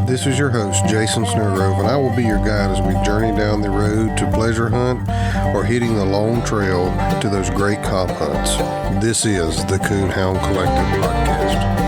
This is your host, Jason Snellgrove, and I will be your guide as we journey down the road to pleasure hunt or hitting the long trail to those great cop hunts. This is the Coonhound Collective Podcast.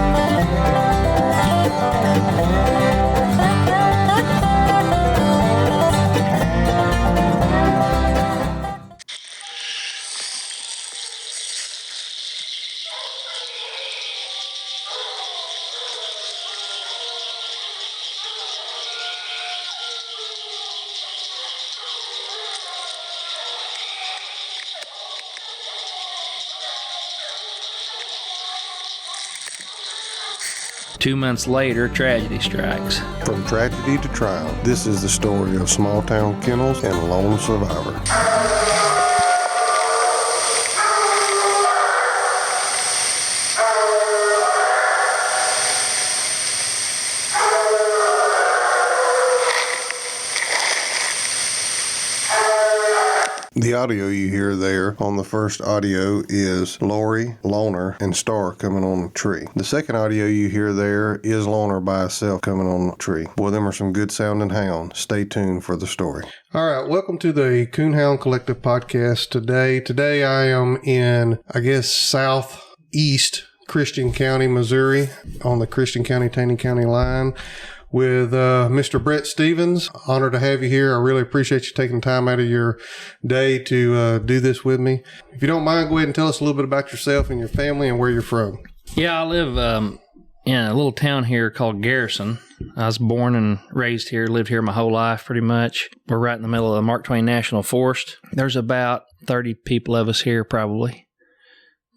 Two months later, tragedy strikes. From tragedy to triumph, this is the story of small town kennels and lone survivor. The audio you hear there on the first audio is Lori, Loner, and Star coming on the tree. The second audio you hear there is Loner by herself coming on the tree. Boy, them are some good sounding hounds. Stay tuned for the story. All right, welcome to the Coonhound Collective Podcast Today I am in, southeast Christian County, Missouri, on the Christian County-Taney County line, with Mr. Brett Stevens. Honored to have you here. I really appreciate you taking time out of your day to do this with me. If you don't mind, go ahead and tell us a little bit about yourself and your family and where you're from. Yeah, I live in a little town here called Garrison. I was born and raised here, lived here my whole life pretty much. We're right in the middle of the Mark Twain National Forest. There's about 30 people of us here probably.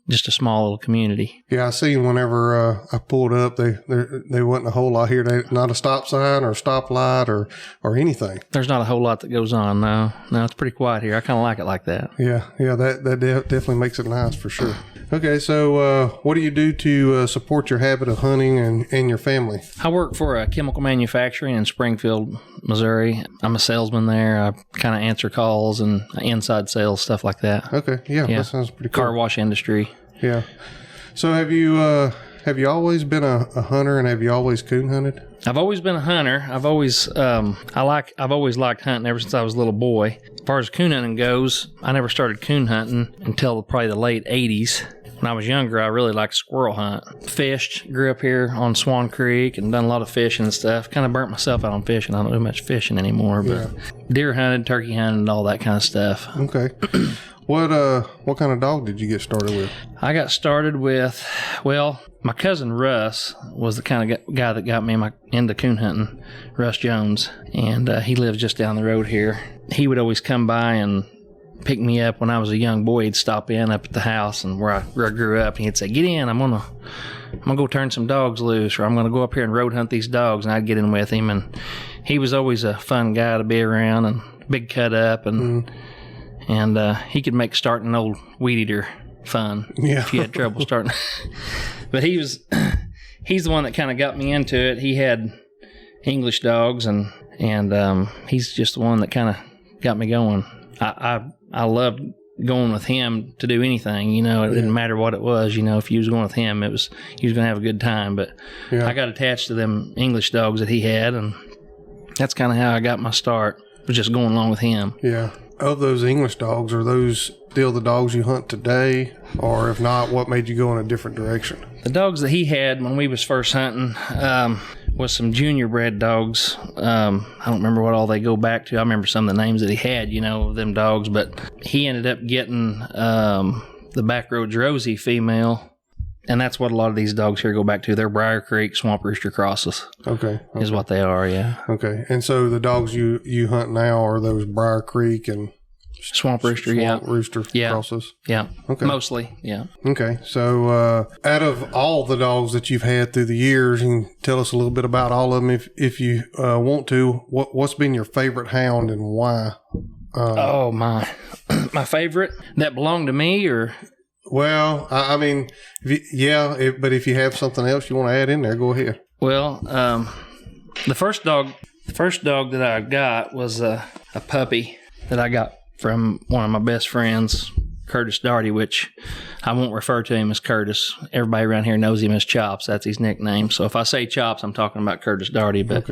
Just a small little community. Yeah, I seen whenever I pulled up, there wasn't a whole lot here. Not a stop sign or a stoplight or anything. There's not a whole lot that goes on, no. No, it's pretty quiet here. I kind of like it like that. Yeah, that definitely makes it nice for sure. Okay, so what do you do to support your habit of hunting and your family? I work for a chemical manufacturing in Springfield, Missouri. I'm a salesman there. I kind of answer calls and inside sales, stuff like that. Okay, yeah. That sounds pretty cool. Car wash industry. Yeah. So have you always been a hunter, and have you always coon hunted? I've always been a hunter. I've always liked hunting ever since I was a little boy. As far as coon hunting goes, I never started coon hunting until probably the late 80s. When I was younger, I really liked squirrel hunt. Fished, grew up here on Swan Creek and done a lot of fishing and stuff. Kind of burnt myself out on fishing. I don't do much fishing anymore, but deer hunted, turkey hunted, all that kind of stuff. Okay. What kind of dog did you get started with? I got started with, my cousin Russ was the kind of guy that got me into coon hunting, Russ Jones, and he lives just down the road here. He would always come by and pick me up when I was a young boy. He'd stop in up at the house and where I grew up, and he'd say, "Get in, I'm gonna go turn some dogs loose, or I'm gonna go up here and road hunt these dogs." And I'd get in with him, and he was always a fun guy to be around, and big cut up, and he could make starting an old weed eater fun if you had trouble starting. But he's the one that kind of got me into it. He had English dogs, and he's just the one that kind of got me going. I loved going with him to do anything. It didn't matter what it was. If you was going with him, he was going to have a good time. But I got attached to them English dogs that he had, and that's kind of how I got my start, was just going along with him. Yeah. Of those English dogs, are those still the dogs you hunt today? Or if not, what made you go in a different direction? The dogs that he had when we was first hunting was some junior bred dogs. I don't remember what all they go back to. I remember some of the names that he had, of them dogs. But he ended up getting the Backroads Rosie female. And that's what a lot of these dogs here go back to. They're Briar Creek Swamp Rooster crosses. Okay. Is what they are, yeah. Okay. And so the dogs you hunt now are those Briar Creek and Swamp Rooster, Rooster crosses? Yeah. Okay. Mostly, yeah. Okay. So out of all the dogs that you've had through the years, you can tell us a little bit about all of them if you want to. What's been your favorite hound and why? My favorite that belonged to me, or... Well, I mean, but if you have something else you want to add in there, go ahead. Well, the first dog that I got was a puppy that I got from one of my best friends Curtis Darty, which I won't refer to him as Curtis. Everybody around here knows him as Chops. That's his nickname. So if I say Chops, I'm talking about Curtis Darty. But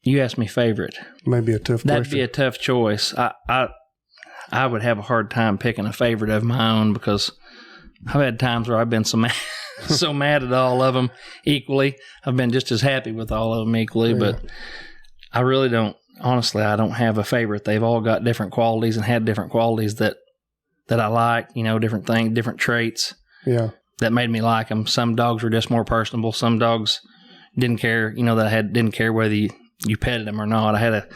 you asked me favorite. Maybe a tough That'd question. be a tough choice. I would have a hard time picking a favorite of my own because I've had times where I've been so mad, so mad at all of them equally. I've been just as happy with all of them equally, but I really don't. Honestly, I don't have a favorite. They've all got different qualities and had different qualities that I like. Different things, different traits. Yeah. That made me like them. Some dogs were just more personable. Some dogs didn't care. Didn't care whether you petted them or not. I had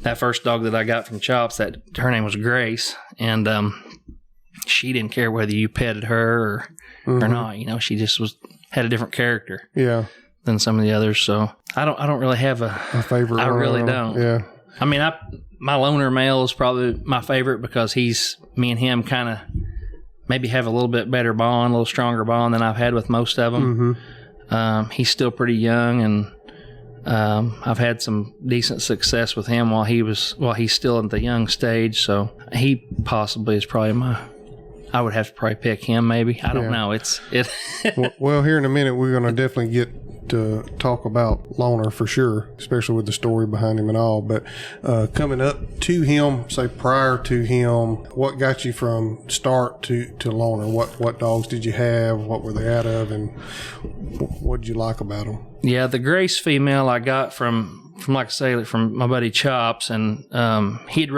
that first dog that I got from Chops. Her name was Grace, and she didn't care whether you petted her or not. She just had a different character. Yeah. Than some of the others. So I don't really have a favorite. I really don't. Yeah. I mean, my loner male is probably my favorite because me and him kind of maybe have a little bit better bond, a little stronger bond than I've had with most of them. Mm-hmm. He's still pretty young, and I've had some decent success with him while he's still in the young stage. So he possibly is probably I would have to probably pick him. Maybe I don't know. Well, here in a minute we're going to definitely get to talk about Loner for sure, especially with the story behind him and all. But coming up to him, say prior to him, what got you from start to Loner? What dogs did you have? What were they out of? And what did you like about them? Yeah, the Grace female I got from like I say, from my buddy Chops, and he had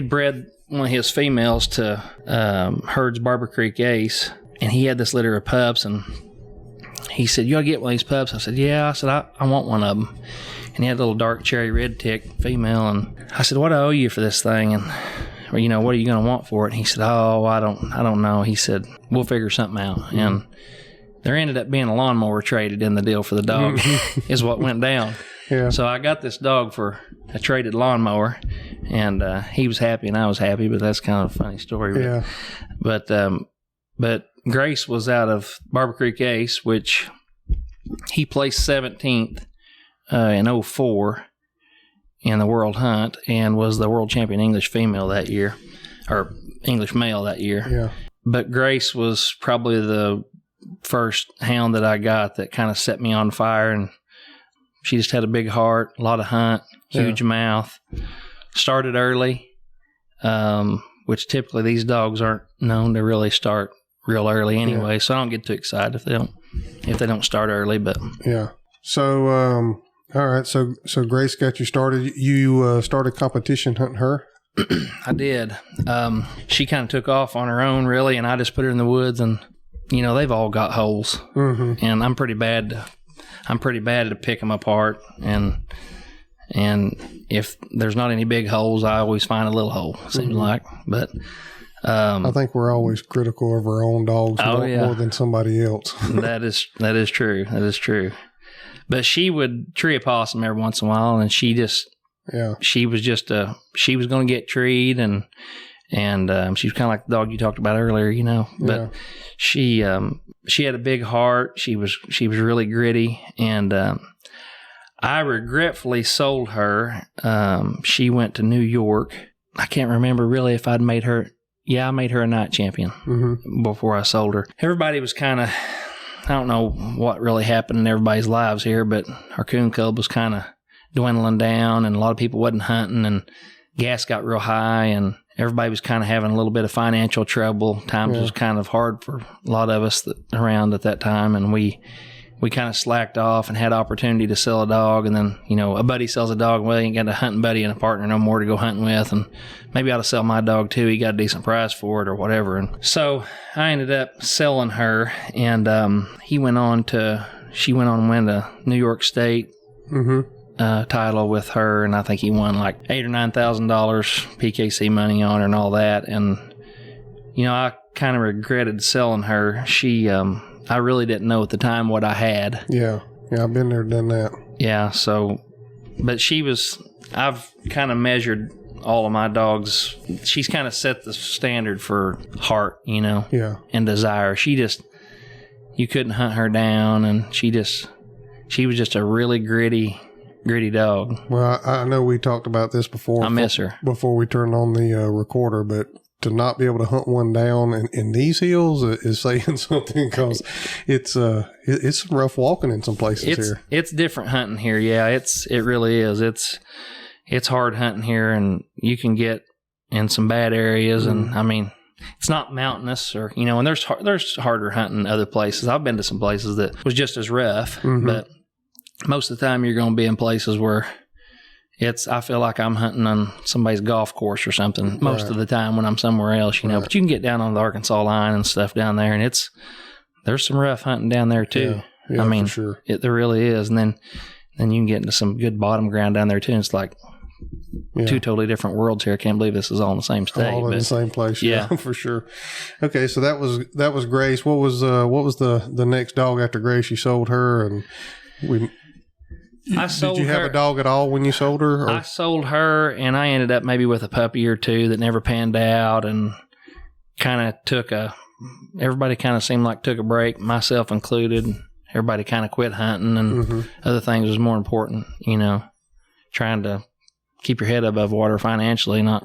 bred one of his females to Herd's Barber Creek Ace, and he had this litter of pups, and he said, "You ought to get one of these pups." I said, "Yeah." I said, I want one of them. And he had a little dark cherry red tick female, and I said, "What do I owe you for this thing? And what are you going to want for it?" And he said, "Oh, I don't know." He said, "We'll figure something out." Mm-hmm. And there ended up being a lawnmower traded in the deal for the dog, is what went down. Yeah. So I got this dog for a traded lawnmower, and he was happy and I was happy, but that's kind of a funny story. Yeah. But Grace was out of Barber Creek Ace, which he placed 17th in 2004 in the World Hunt and was the world champion English female that year, or English male that year. Yeah. But Grace was probably the first hound that I got that kind of set me on fire, and she just had a big heart, a lot of hunt, huge mouth. Started early, which typically these dogs aren't known to really start real early anyway. So I don't get too excited if they don't start early. But yeah. So all right. So Grace got you started. You started competition hunting her. I did. She kind of took off on her own, really, and I just put her in the woods, and they've all got holes, and I'm pretty bad to pick them apart, and if there's not any big holes, I always find a little hole, seems like. But I think we're always critical of our own dogs more than somebody else. That is true. That is true. But she would tree a possum every once in a while, and she was going to get treed, and she was kind of like the dog you talked about earlier, But she had a big heart. She was really gritty, and I regretfully sold her. She went to New York. I can't remember really if I'd made her. Yeah, I made her a night champion before I sold her. Everybody was kind of, I don't know what really happened in everybody's lives here, but our coon cub was kind of dwindling down, and a lot of people wasn't hunting, and gas got real high, and everybody was kind of having a little bit of financial trouble. Times was kind of hard for a lot of us around at that time, and we kind of slacked off and had opportunity to sell a dog, and then, a buddy sells a dog, well, he ain't got a hunting buddy and a partner no more to go hunting with, and maybe I ought to sell my dog too. He got a decent price for it or whatever. And so I ended up selling her, and she went on and win a New York State title with her, and I think he won like $8,000 or $9,000 PKC money on her and all that. And I kind of regretted selling her. I really didn't know at the time what I had. Yeah, I've been there, done that. Yeah, so, but I've kind of measured all of my dogs. She's kind of set the standard for heart, and desire. You couldn't hunt her down, and she was just a really gritty dog. Well, I know we talked about this before. I miss her. Before we turned on the recorder, but to not be able to hunt one down in these hills is saying something, because it's some rough walking in some places here. It's different hunting here. Yeah, it really is. It's hard hunting here, and you can get in some bad areas. And I mean, it's not mountainous, or and there's harder hunting other places. I've been to some places that was just as rough, but most of the time you're going to be in places where I feel like I'm hunting on somebody's golf course or something most of the time when I'm somewhere else, But you can get down on the Arkansas line and stuff down there, and there's some rough hunting down there too. Yeah, I mean, for sure. There really is. And then you can get into some good bottom ground down there too. And it's like two totally different worlds here. I can't believe this is all in the same state. All in the same place. Yeah, for sure. Okay, so that was Grace. What was the next dog after Grace? You sold her, and did you have a dog at all when you sold her? Or? I sold her, and I ended up maybe with a puppy or two that never panned out, and kind of everybody kind of seemed like took a break, myself included. Everybody kind of quit hunting, and other things was more important, trying to keep your head above water financially, not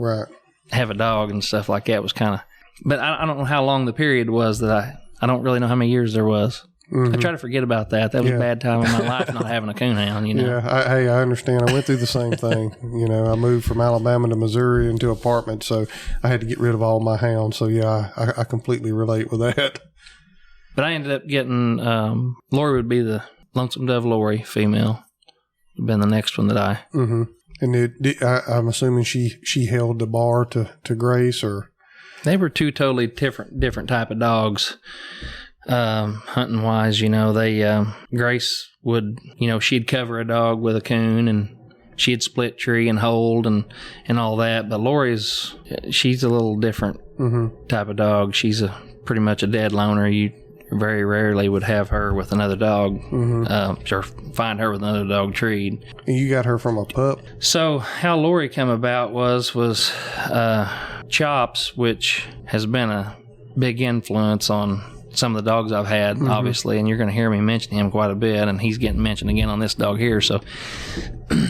have a dog and stuff like that was kind of, but I don't know how long the period was that I don't really know how many years there was. I try to forget about that. That was a bad time in my life not having a coonhound, Yeah, I understand. I went through the same thing. I moved from Alabama to Missouri into an apartment, so I had to get rid of all my hounds. So, yeah, I completely relate with that. But I ended up getting, Lori would be the Lonesome Dove Lori female. Would have been the next one that I... And I'm assuming she held the bar to Grace, or... They were two totally different type of dogs. Hunting wise, they Grace would, she'd cover a dog with a coon, and she'd split tree and hold and all that. But Lori's, she's a little different type of dog. She's pretty much a dead loner. You very rarely would have her with another dog, or find her with another dog treed. You got her from a pup? So how Lori came about was Chops, which has been a big influence on some of the dogs I've had, obviously, and you're going to hear me mention him quite a bit, and he's getting mentioned again on this dog here. So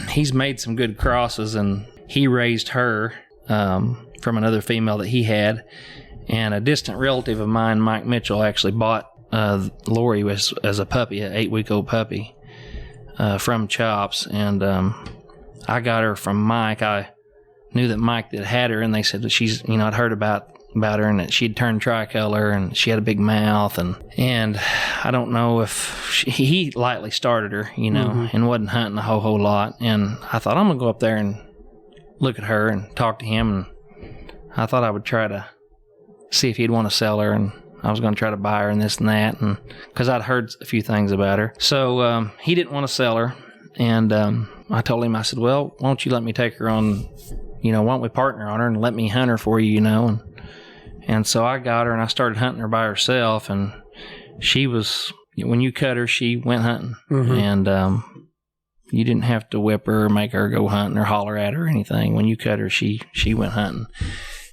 he's made some good crosses, and he raised her from another female that he had. And a distant relative of mine, Mike Mitchell, actually bought Lori as a puppy, an 8-week-old puppy, from Chops. And I got her from Mike. I knew that Mike that had her, and they said that she's, I'd heard about her, and that she'd turned tricolor, and she had a big mouth, and I don't know if he lightly started her, and wasn't hunting a whole lot. And I thought, I'm gonna go up there and look at her and talk to him, and I thought I would try to see if he'd want to sell her, and I was going to try to buy her and this and that, and because I'd heard a few things about her. So he didn't want to sell her, and I told him, I said, well, why don't you let me take her on, why don't we partner on her and let me hunt her for you, and so I got her, and I started hunting her by herself, and she was, when you cut her, she went hunting, and you didn't have to whip her or make her go hunting or holler at her or anything. When you cut her, she went hunting.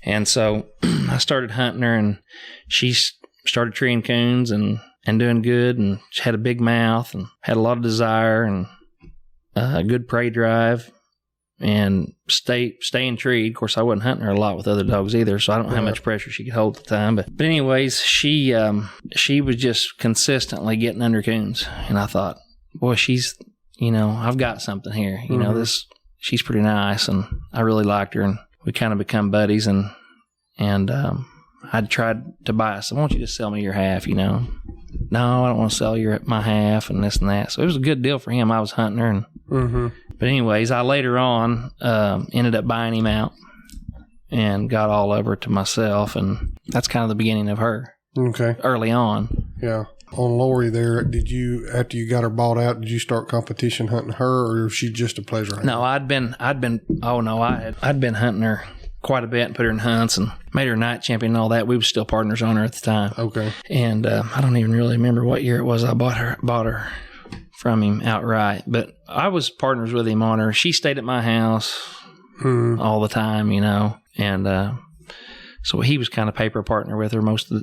And so I started hunting her, and she started treeing coons and doing good, and she had a big mouth and had a lot of desire and a good prey drive and staying treed. Of course, I wasn't hunting her a lot with other dogs either, so I don't know how much pressure she could hold at the time. But anyways, she was just consistently getting under coons, and I thought, boy, she's, I've got something here. She's pretty nice, and I really liked her, and we kind of become buddies, and I'd tried to buy. I said, why don't you just sell me your half, No, I don't want to sell my half and this and that. So it was a good deal for him. I was hunting her. But anyways, I later on ended up buying him out and got all of her to myself, and that's kind of the beginning of her. Okay. Early on. Yeah. On Lori there, after you got her bought out, did you start competition hunting her, or was she just a pleasure hunter? No, I'd been hunting her quite a bit and put her in hunts and made her night champion and all that. We were still partners on her at the time. Okay. And I don't even really remember what year it was I bought her from him outright, but I was partners with him on her. She stayed at my house all the time, and so he was kind of paper partner with her most of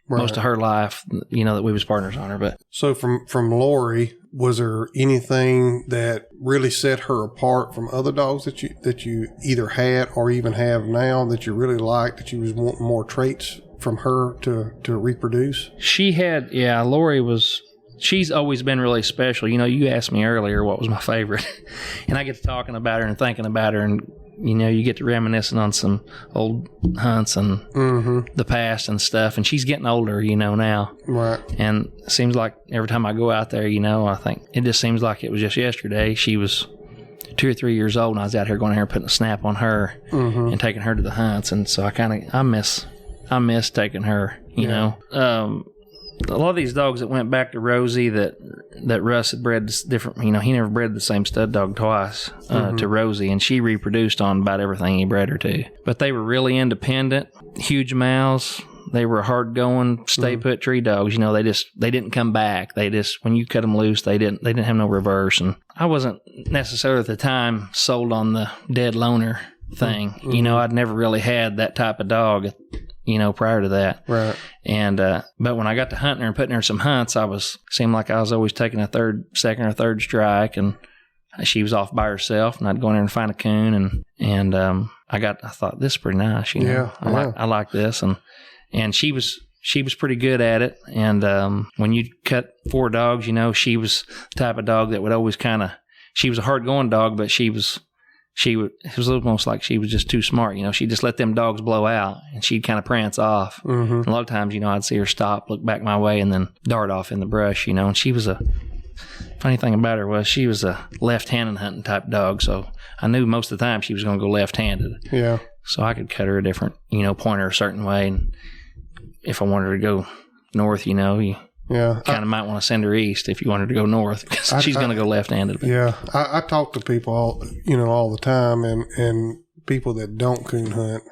most of her life, that we was partners on her. But so from Lori, was there anything that really set her apart from other dogs that you either had or even have now that you really liked, that you was wanting more traits from her to reproduce? she had, Lori was. She's always been really special. You asked me earlier what was my favorite, and I get to talking about her and thinking about her, and you get to reminiscing on some old hunts and the past and stuff. And she's getting older, now. Right. And it seems like every time I go out there, I think it just seems like it was just yesterday. She was 2 or 3 years old, and I was out here going out here and putting a snap on her and taking her to the hunts. And so I miss taking her. You know. A lot of these dogs that went back to Rosie that Russ had bred different, he never bred the same stud dog twice to Rosie, and she reproduced on about everything he bred her to. But they were really independent, huge mouths. They were hard going, stay put tree dogs. They didn't come back. They just, when you cut them loose, they didn't have no reverse. And I wasn't necessarily at the time sold on the dead loner thing. I'd never really had that type of dog. Prior to that. Right. And, but when I got to hunting her and putting her in some hunts, seemed like I was always taking second or third strike, and she was off by herself, and I'd go in there and find a coon, and I thought, this is pretty nice, I like this. And she was pretty good at it. And, when you cut 4 dogs, she was the type of dog that would always she was a hard going dog, but it was almost like she was just too smart. She just let them dogs blow out, and she'd kind of prance off. A lot of times, I'd see her stop, look back my way, and then dart off in the brush, and she was funny thing about her was she was a left-handed hunting type dog, so I knew most of the time she was going to go left-handed. Yeah. So I could cut her a different, point her a certain way, and if I wanted her to go north, you kind of might want to send her east if you wanted to go north, because she's going to go left-handed. Yeah, I talk to people all the time, and people that don't coon hunt,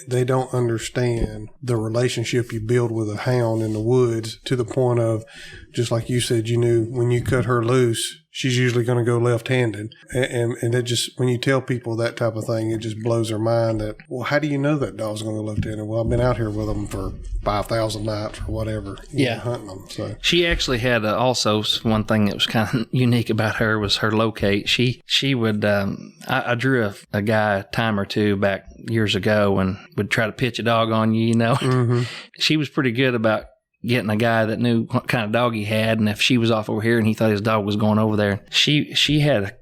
they don't understand the relationship you build with a hound in the woods, to the point of, just like you said, when you cut her loose, she's usually going to go left-handed. And it just, when you tell people that type of thing, it just blows their mind that, well, how do you know that dog's going to go left-handed? Well, I've been out here with them for 5,000 nights or whatever, hunting them. So she actually had also one thing that was kind of unique about her was her locate. She would, I drew a guy a time or two back years ago and would try to pitch a dog on you, She was pretty good about getting a guy that knew what kind of dog he had, and if she was off over here and he thought his dog was going over there, she had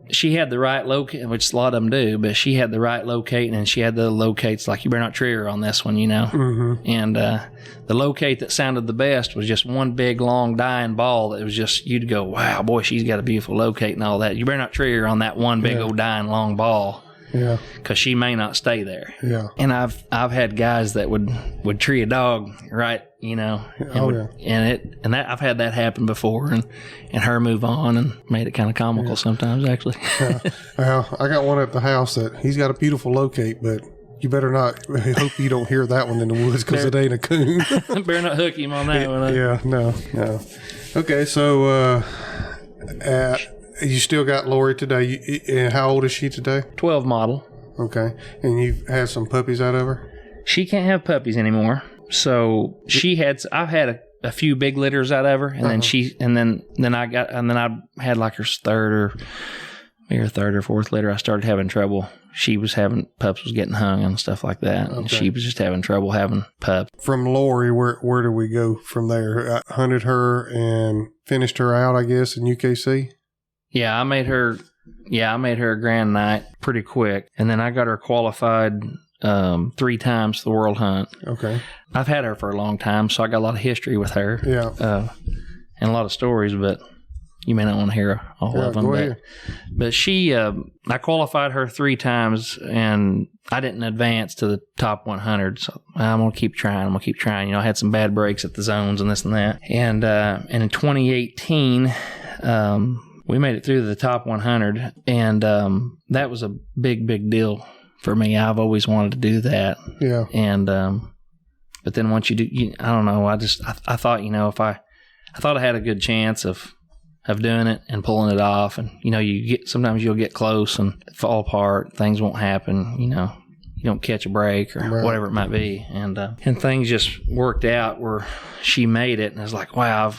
the right locate, which a lot of them do, but she had the right locate, and she had the locates like, you better not trigger on this one, And the locate that sounded the best was just one big long dying ball that was just, you'd go, wow, boy, she's got a beautiful locate and all that. You better not trigger on that one big old dying long ball. Yeah, because she may not stay there. Yeah, and I've had guys that would tree a dog right, and that I've had that happen before, and her move on, and made it kind of comical sometimes, actually. Well, I got one at the house that he's got a beautiful locate, but you better not. I hope you don't hear that one in the woods, because it ain't a coon. Better not hook him on that one. Yeah, no. Okay, so you still got Lori today. And how old is she today? 12 model. Okay. And you've had some puppies out of her? She can't have puppies anymore. So I've had a few big litters out of her, and then I had like her third or fourth litter. I started having trouble. Pups was getting hung and stuff like that. Okay. And she was just having trouble having pups. From Lori, where do we go from there? I hunted her and finished her out, I guess, in UKC. Yeah, I made her a grand night pretty quick, and then I got her qualified 3 times the world hunt. Okay. I've had her for a long time, so I got a lot of history with her. Yeah. And a lot of stories, but you may not want to hear all of them. But she, I qualified her 3 times, and I didn't advance to the top 100. So I'm gonna keep trying. I had some bad breaks at the zones and this and that. And in 2018. We made it through the top 100, and that was a big, big deal for me. I've always wanted to do that. Yeah. And but then once you do, I don't know. I thought, I thought I had a good chance of doing it and pulling it off. And sometimes you'll get close and fall apart. Things won't happen. You don't catch a break or Right. whatever it might be. And things just worked out where she made it, and I was like, wow,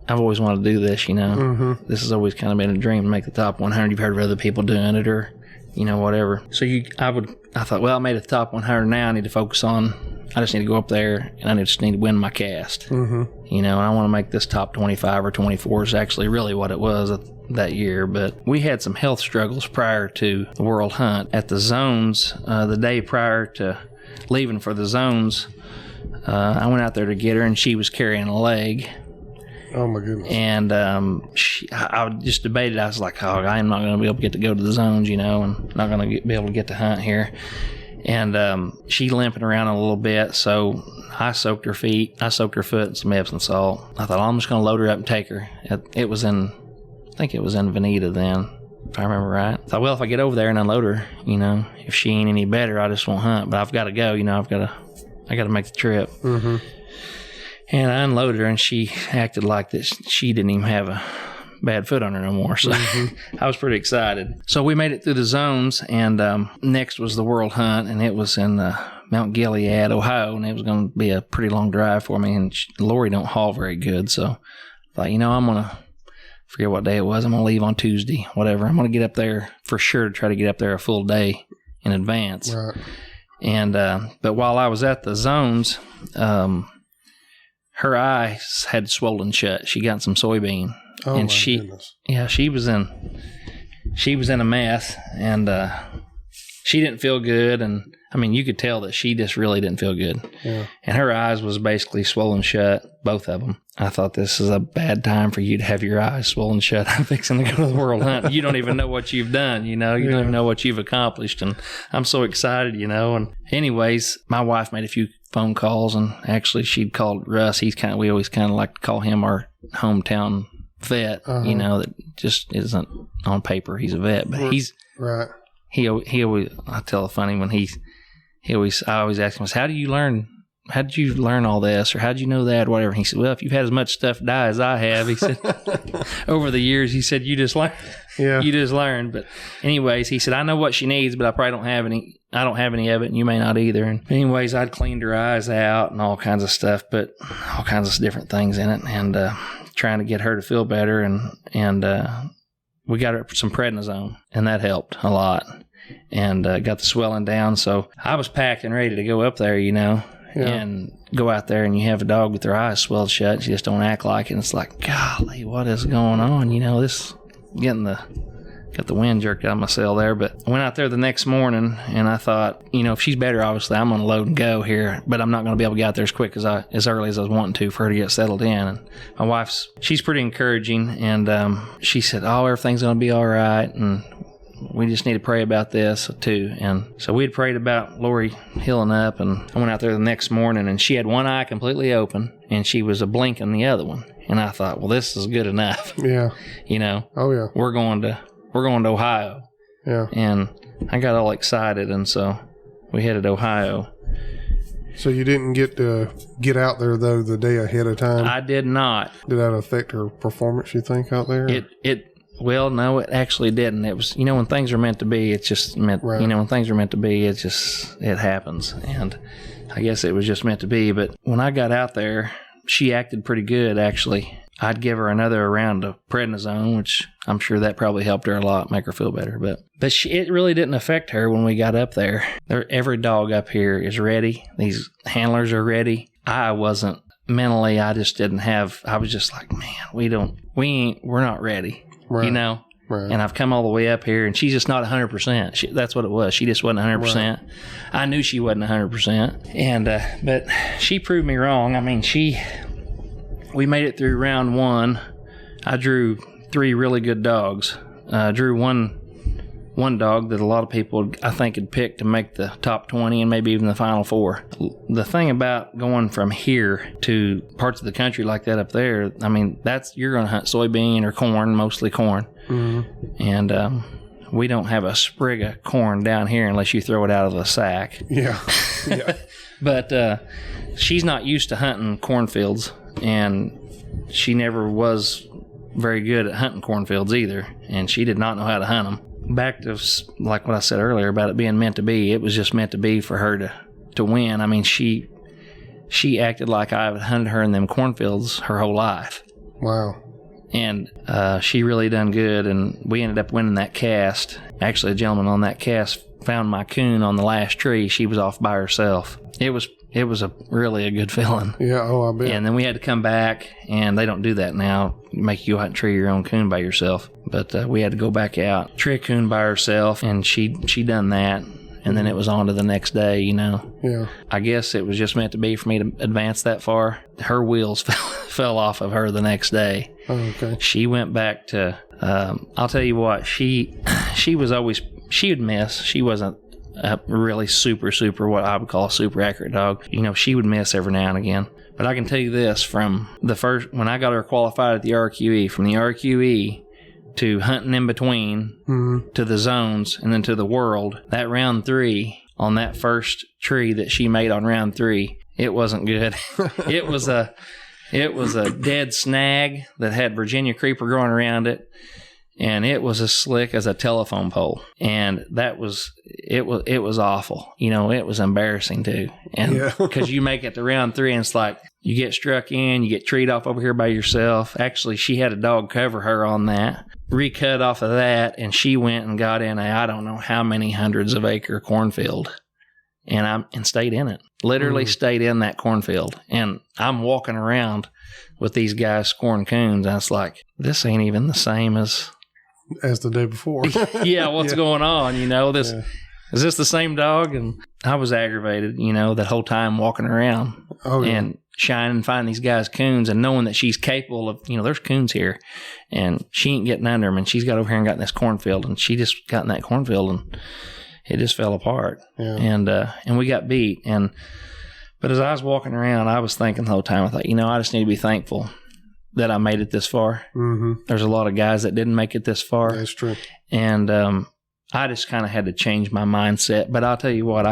I've always wanted to do this, you know. Mm-hmm. This has always kind of been a dream to make the top 100. You've heard of other people doing it, or whatever. So I thought, well, I made it the top 100 now. I need to focus on. I just need to go up there, and I just need to win my cast. Mm-hmm. And I want to make this top 25 or 24 is actually really what it was that year. But we had some health struggles prior to the World Hunt. At the zones, the day prior to leaving for the zones, I went out there to get her, and she was carrying a leg. Oh, my goodness. And I just debated. I was like, oh, I'm not going to be able to get to go to the zones, and not going to be able to get to hunt here. And she limping around a little bit, so I soaked her foot in some Epsom salt. I thought, I'm just going to load her up and take her. I think it was in Veneta then, if I remember right. I thought, well, if I get over there and unload her, if she ain't any better, I just won't hunt. But I've got to go, I got to make the trip. Mm-hmm. And I unloaded her, and she acted like that she didn't even have a bad foot on her no more. So I was pretty excited. So we made it through the zones, and next was the World Hunt, and it was in Mount Gilead, Ohio, and it was going to be a pretty long drive for me. And Lori don't haul very good, so I thought, I'm going to forget what day it was. I'm going to leave on Tuesday, whatever. I'm going to get up there for sure to try to get up there a full day in advance. Right. And but while I was at the zones, her eyes had swollen shut. She got some soybean. Oh, and my goodness. Yeah, she was in a mess, and she didn't feel good. And I mean, you could tell that she just really didn't feel good. Yeah. And her eyes was basically swollen shut, both of them. I thought, this is a bad time for you to have your eyes swollen shut. I'm fixing to go to the World Hunt. You don't even know what you've done, You don't even know what you've accomplished. And I'm so excited, And anyways, my wife made a few phone calls, and actually she'd called Russ. We always kind of like to call him our hometown vet, that just isn't on paper. He's a vet, but he's right. He always, I tell a funny when I always ask him, how did you learn all this, or how did you know that, or whatever. And he said, well, if you've had as much stuff die as I have, he said, over the years, he said, you just learn. Yeah. You just learn. But anyways, he said, I know what she needs, but I probably don't have any. I don't have any of it, and you may not either. And anyways, I'd cleaned her eyes out and all kinds of stuff, but all kinds of different things in it, and trying to get her to feel better. And we got her some prednisone, and that helped a lot, and got the swelling down. So I was packed and ready to go up there, and go out there, and you have a dog with their eyes swelled shut. She just don't act like it. And it's like, golly, what is going on? This got the wind jerked out of my sail there. But I went out there the next morning, and I thought, if she's better, obviously I'm going to load and go here, but I'm not going to be able to get out there as quick as early as I was wanting to for her to get settled in. And my she's pretty encouraging, and she said, everything's going to be all right, and we just need to pray about this too. And so we had prayed about Lori healing up, and I went out there the next morning, and she had one eye completely open, and she was blinking the other one. And I thought, well, this is good enough. Yeah. Oh yeah. We're going to Ohio. Yeah. And I got all excited, and so we headed to Ohio. So you didn't get to get out there, though, the day ahead of time? I did not. Did that affect her performance, you think, out there? Well, no, it actually didn't. It was, when things are meant to be, it's just meant, right. When things are meant to be, it happens. And I guess it was just meant to be. But when I got out there, she acted pretty good, actually. I'd give her another round of prednisone, which I'm sure that probably helped her a lot, make her feel better. But it really didn't affect her when we got up there. Every dog up here is ready. These handlers are ready. I wasn't mentally. I just didn't have. I was just like, man, we're not ready. Right. Right. And I've come all the way up here, and she's just not 100%. That's what it was. She just wasn't 100%. Right. I knew she wasn't 100%. And but she proved me wrong. I mean, we made it through round one. I drew 3 really good dogs. Drew one dog that a lot of people, I think, had picked to make the top 20 and maybe even the final 4. The thing about going from here to parts of the country like that up there, I mean, you're going to hunt soybean or corn, mostly corn. Mm-hmm. And we don't have a sprig of corn down here unless you throw it out of the sack. Yeah. Yeah. But she's not used to hunting cornfields, and she never was very good at hunting cornfields either, and she did not know how to hunt them. back to like what I said earlier about it being meant to be. It was just meant to be for her to win. I mean, she acted like I had hunted her in them cornfields her whole life. Wow. And she really done good, and we ended up winning that cast. Actually, a gentleman on that cast found my coon on the last tree. She was off by herself. It was really a good feeling. Yeah, I bet. And then we had to come back, and they don't do that now, make you go out and tree your own coon by yourself. But we had to go back out, tree a coon by herself, and she done that. And then it was on to the next day, Yeah. I guess it was just meant to be for me to advance that far. Her wheels fell off of her the next day. Oh, okay. She went back to, I'll tell you what, she would miss. She wasn't a really super, what I would call a super accurate dog. She would miss every now and again. But I can tell you this, from the first, when I got her qualified at the RQE, from the RQE to hunting in between, to the zones, and then to the world, that round 3 on that first tree that she made on round 3, it wasn't good. It was a dead snag that had Virginia creeper growing around it, and it was as slick as a telephone pole. And it was awful. It was embarrassing too. And because you make it to round 3 and it's like you get struck in, you get treed off over here by yourself. Actually, she had a dog cover her on that, recut off of that, and she went and got in I don't know how many hundreds of acre cornfield, and stayed in it. Literally stayed in that cornfield. And I'm walking around with these guys scoring coons, and it's like, this ain't even the same as the day before. Yeah, what's going on? Is this the same dog? And I was aggravated, that whole time walking around and shining and finding these guys coons and knowing that she's capable of, there's coons here, and she ain't getting under them, and she's got over here and got in this cornfield, and she just got in that cornfield and it just fell apart. Yeah. And we got beat. But as I was walking around, I was thinking the whole time, I thought, I just need to be thankful that I made it this far. Mm-hmm. There's a lot of guys that didn't make it this far. That's true. And I just kind of had to change my mindset. But I'll tell you what,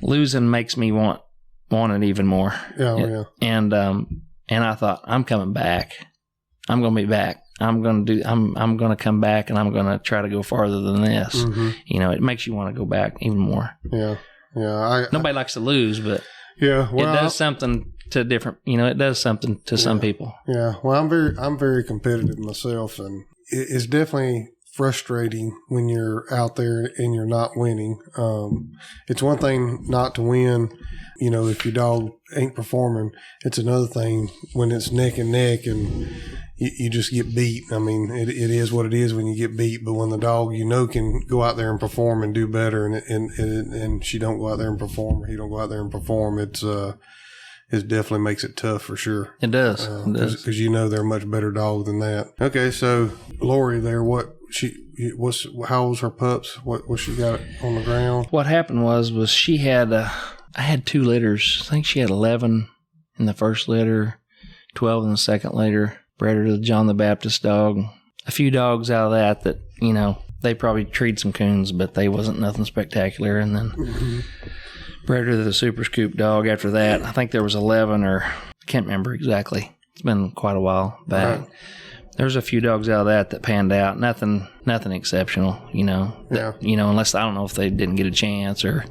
losing makes me want it even more. Yeah. And I thought, I'm coming back. I'm going to be back. I'm going to come back, and I'm going to try to go farther than this. Mm-hmm. It makes you want to go back even more. Yeah. Nobody likes to lose, but it does something to different, it does something to some people. Yeah. Well, I'm very competitive myself, and it's definitely frustrating when you're out there and you're not winning. It's one thing not to win, if your dog ain't performing. It's another thing when it's neck and neck and you just get beat. I mean, it is what it is when you get beat, but when the dog, can go out there and perform and do better, and she don't go out there and perform, or he don't go out there and perform, it definitely makes it tough for sure. It does. Because they're a much better dog than that. Okay, so Lori there, how old's her pups? What she got on the ground? What happened was she had, I had 2 litters. I think she had 11 in the first litter, 12 in the second litter. Bred her to the John the Baptist dog. A few dogs out of that, they probably treed some coons, but they wasn't nothing spectacular. And then bred her to the Super Scoop dog after that. I think there was 11, or I can't remember exactly. It's been quite a while back. Right. There's a few dogs out of that panned out. Nothing exceptional, Yeah. Unless, I don't know if they didn't get a chance or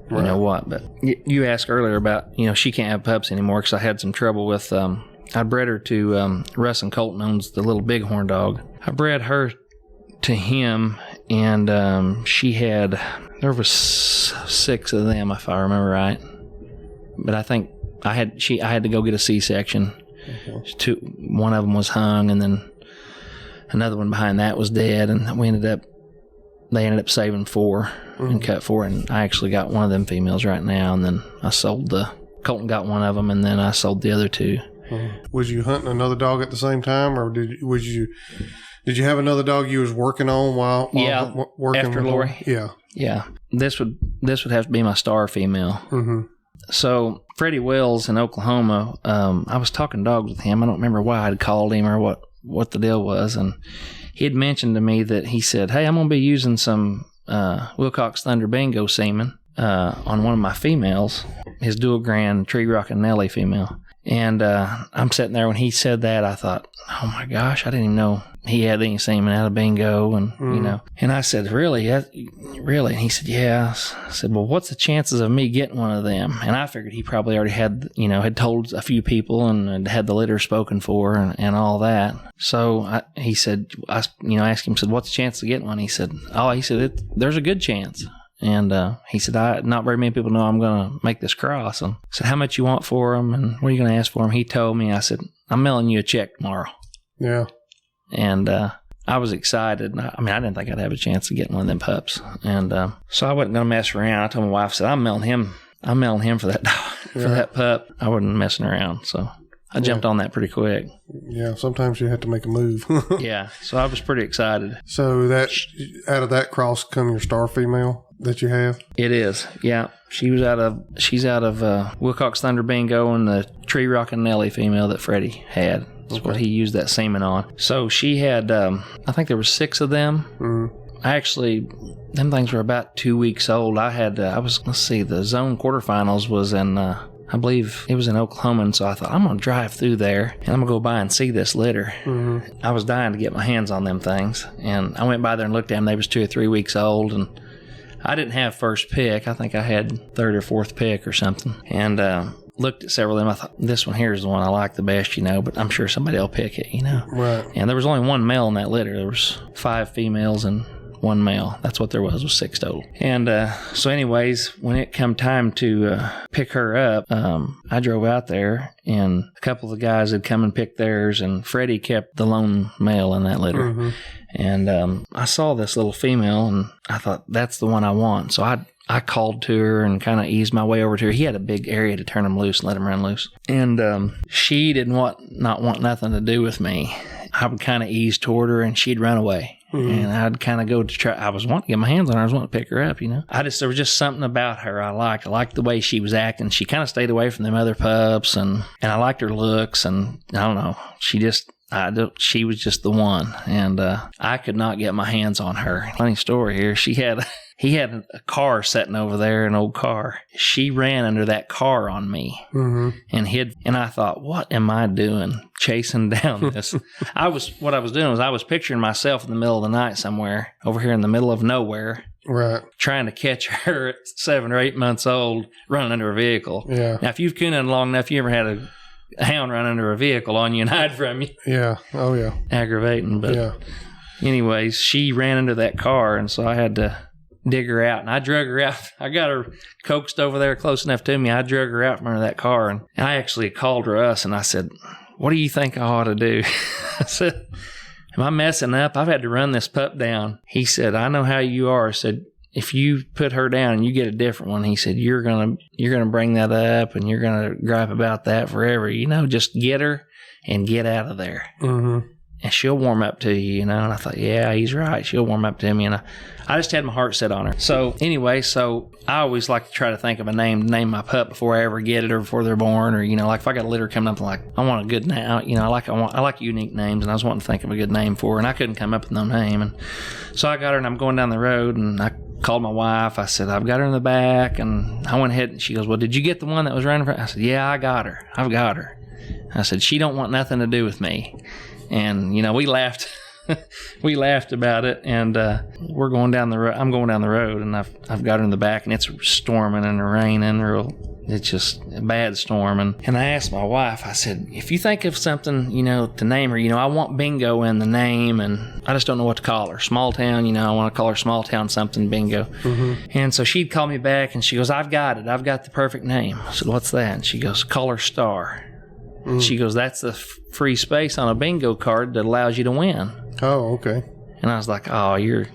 what. But you asked earlier about, she can't have pups anymore because I had some trouble with, I bred her to, Russ and Colton owns the little bighorn dog. I bred her to him, and there was 6 of them, if I remember right. But I think I had to go get a C-section. Okay. One of them was hung, and then another one behind that was dead, and they ended up saving 4 and cut 4, and I actually got one of them females right now, and then I sold Colton got one of them, and then I sold the other 2. Was you hunting another dog at the same time, or did you have another dog you was working on while working after Lori? Yeah. This would have to be my star female. Mm-hmm. So Freddie Wells in Oklahoma, I was talking dogs with him. I don't remember why I'd called him or what the deal was, and he had mentioned to me that he said, "Hey, I'm going to be using some Wilcox Thunder Bingo semen on one of my females, his dual grand Tree Rockin' Nelly female." And I'm sitting there when he said that, I thought, oh my gosh, I didn't even know he had any semen out of bingo. And, you know, and I said, really? Really? And he said, yeah. I said, well, what's the chances of me getting one of them? And I figured he probably already had, you know, had told a few people and had the litter spoken for and all that. So he said, I asked him, said, what's the chance of getting one? He said, there's a good chance. And he said, not very many people know I'm going to make this cross. And I said, how much you want for them? And what are you going to ask for them? He told me. I said, I'm mailing you a check tomorrow. Yeah. And I was excited. I didn't think I'd have a chance of getting one of them pups. And so I wasn't going to mess around. I told my wife, I said, I'm mailing him for that dog, for that pup. I wasn't messing around. So I jumped on that pretty quick. Yeah, sometimes you have to make a move. Yeah, so I was pretty excited. So that out of that cross come your star female that you have? It is, yeah. She's out of Wilcox Thunder Bingo and the Tree Rockin' Nelly female that Freddie had. That's what he used that semen on. So she had, I think there were 6 of them. Mm-hmm. Them things were about 2 weeks old. The zone quarterfinals was in, I believe it was in Oklahoma, and so I thought, I'm going to drive through there, and I'm going to go by and see this litter. Mm-hmm. I was dying to get my hands on them things, and I went by there and looked at them. They was 2 or 3 weeks old, and I didn't have first pick. I think I had third or fourth pick or something, and looked at several of them. I thought, this one here is the one I like the best, but I'm sure somebody will pick it, Right. And there was only one male in that litter. There was 5 females and 1 male. That's what there was 6 total. And so anyways, when it come time to pick her up, I drove out there, and a couple of the guys had come and picked theirs, and Freddie kept the lone male in that litter. Mm-hmm. And I saw this little female, and I thought, that's the one I want. So I called to her and kind of eased my way over to her. He had a big area to turn him loose and let him run loose. And she didn't not want nothing to do with me. I would kind of ease toward her, and she'd run away. Mm-hmm. And I'd kind of go to try. I was wanting to get my hands on her. I was wanting to pick her up, there was just something about her I liked. I liked the way she was acting. She kind of stayed away from them other pups, and I liked her looks, and I don't know. She was just the one, and I could not get my hands on her. Funny story here. He had a car sitting over there, an old car. She ran under that car on me, mm-hmm. and hid. And I thought, what am I doing chasing down this? What I was doing was I was picturing myself in the middle of the night somewhere over here in the middle of nowhere. Right. Trying to catch her at 7 or 8 months old running under a vehicle. Yeah. Now, if you've cooned long enough, you ever had a hound run under a vehicle on you and hide from you? Yeah. Oh, yeah. Aggravating. But anyways, she ran into that car, and so I had to dig her out, and I drug her out. I got her coaxed over there close enough to me. I drug her out from under that car, and I actually called Russ, and I said, what do you think I ought to do? I said, am I messing up? I've had to run this pup down. He said, I know how you are. I said, if you put her down and you get a different one, he said, you're gonna bring that up, and you're gonna gripe about that forever. Just get her and get out of there. Mm-hmm. And she'll warm up to you, And I thought, yeah, he's right. She'll warm up to me. And I just had my heart set on her. So anyway, I always like to try to think of a name to name my pup before I ever get it or before they're born. Or, like if I got a litter coming up, like I want a good name. I like unique names, and I was wanting to think of a good name for her, and I couldn't come up with no name. And so I got her, and I'm going down the road, and I called my wife. I said, I've got her in the back, and I went ahead, and she goes, well, did you get the one that was running for? I said, yeah, I've got her. I said, she don't want nothing to do with me. And, we laughed. We laughed about it, and we're going down the road. I'm going down the road, and I've got her in the back, and it's storming and raining. It's just a bad storm. And I asked my wife, I said, if you think of something, to name her, I want Bingo in the name, and I just don't know what to call her. Small Town, I want to call her Small Town something Bingo. Mm-hmm. And so she'd call me back, and she goes, I've got it. I've got the perfect name. I said, what's that? And she goes, call her Star. Mm. She goes, that's the free space on a bingo card that allows you to win. Oh, okay. And I was like, oh, you're a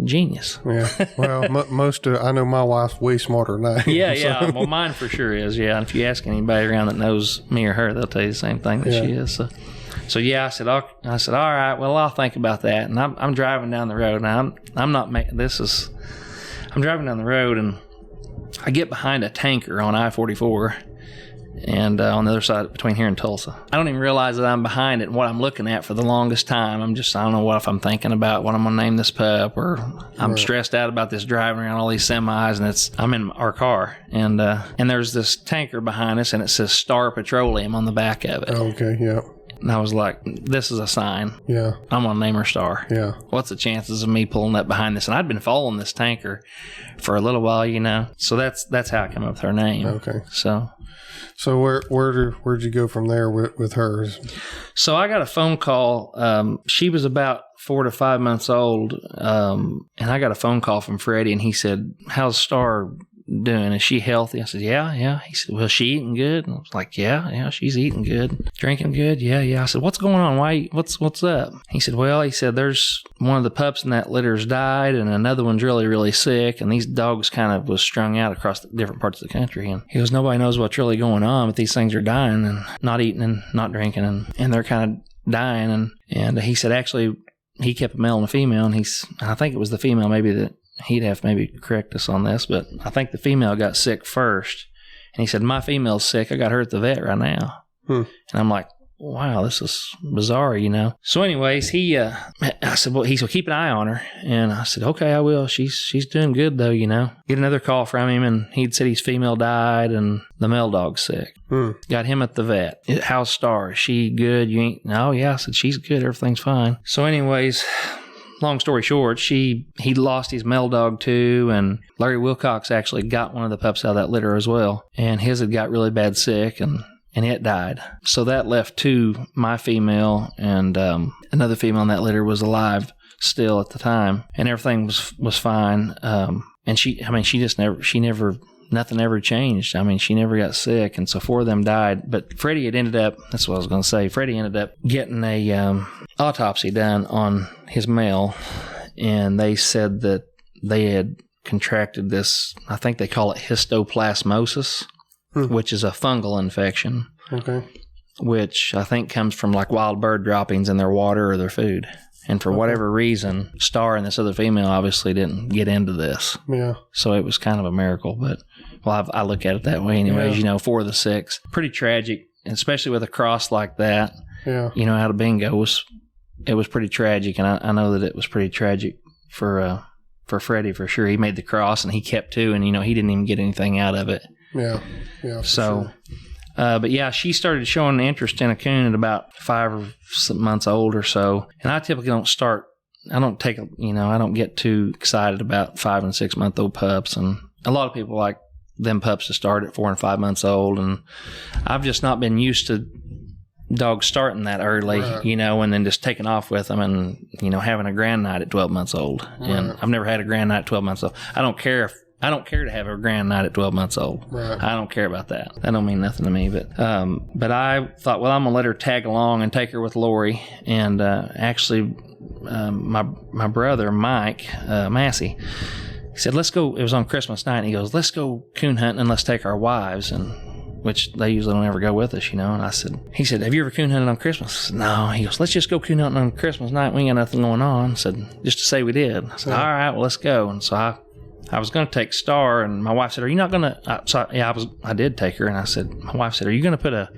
genius. Yeah. Well, I know my wife's way smarter than I am. Yeah, yeah. Well, mine for sure is, yeah. And if you ask anybody around that knows me or her, they'll tell you the same thing that she is. So yeah, I said, all right, well, I'll think about that. And I'm driving down the road, and I'm driving down the road, and I get behind a tanker on I-44. and on the other side between here and Tulsa. I don't even realize that I'm behind it and what I'm looking at for the longest time. I don't know what if I'm thinking about what I'm going to name this pup, or I'm stressed out about this driving around all these semis, and I'm in our car, and there's this tanker behind us, and it says Star Petroleum on the back of it. Oh, okay, yeah. And I was like, this is a sign. Yeah. I'm going to name her Star. Yeah. What's the chances of me pulling up behind this? And I'd been following this tanker for a little while, So that's how I came up with her name. Okay. So where'd you go from there with hers? So I got a phone call. She was about 4 to 5 months old. And I got a phone call from Freddie, and he said, how's Star doing? Is she healthy? I said, yeah. He said, well, she eating good? And I was like, yeah, she's eating good. Drinking good? Yeah. I said, what's going on? What's up? He said, there's one of the pups in that litter's died, and another one's really, really sick, and these dogs kind of was strung out across the different parts of the country. And he goes, nobody knows what's really going on, but these things are dying and not eating and not drinking, and they're kind of dying. And he said, actually, he kept a male and a female, and I think it was the female maybe that he'd have to maybe correct us on this, but I think the female got sick first. And he said, my female's sick. I got her at the vet right now. And I'm like, wow, this is bizarre, So anyways, I said, well, he said, keep an eye on her. And I said, okay, I will. She's doing good though, Get another call from him, and he'd said his female died and the male dog's sick. Got him at the vet. How's Star? Is she good? You ain't? No, yeah. I said, she's good. Everything's fine. So anyways, long story short, he lost his male dog too, and Larry Wilcox actually got one of the pups out of that litter as well, and his had got really bad sick, and it died. So that left my female, and another female in that litter was alive still at the time, and everything was fine. Nothing ever changed. She never got sick, and so 4 of them died. But Freddie had ended up, that's what I was going to say, Freddie ended up getting a autopsy done on his male, and they said that they had contracted this, I think they call it histoplasmosis, which is a fungal infection. Okay. Which I think comes from like wild bird droppings in their water or their food. And for whatever reason, Star and this other female obviously didn't get into this. Yeah. So it was kind of a miracle, but I look at it that way anyways. 4 of the 6. Pretty tragic, especially with a cross like that. Yeah. Out of bingo it was pretty tragic, and I know that it was pretty tragic for Freddie for sure. He made the cross and he kept 2, and he didn't even get anything out of it. Yeah. Yeah. So sure. But yeah, she started showing interest in a coon at about 5 months old or so. And I typically don't get too excited about 5 and 6 month old pups. And a lot of people like them pups to start at 4 and 5 months old. And I've just not been used to dogs starting that early, right. And then just taking off with them and, having a grand night at 12 months old. Right. And I've never had a grand night at 12 months old. I don't care to have a grand night at 12 months old. Right. I don't care about that. That don't mean nothing to me. But I thought, well, I'm going to let her tag along and take her with Lori. And actually, my brother, Mike Massey, he said, let's go. It was on Christmas night. And he goes, let's go coon hunting and let's take our wives. Which they usually don't ever go with us, And he said, have you ever coon hunted on Christmas? I said, no. He goes, let's just go coon hunting on Christmas night. We ain't got nothing going on. I said, just to say we did. I said, all right, well, let's go. And so I was going to take Star, and my wife said, are you not going to, I did take her, and my wife said, are you going to put a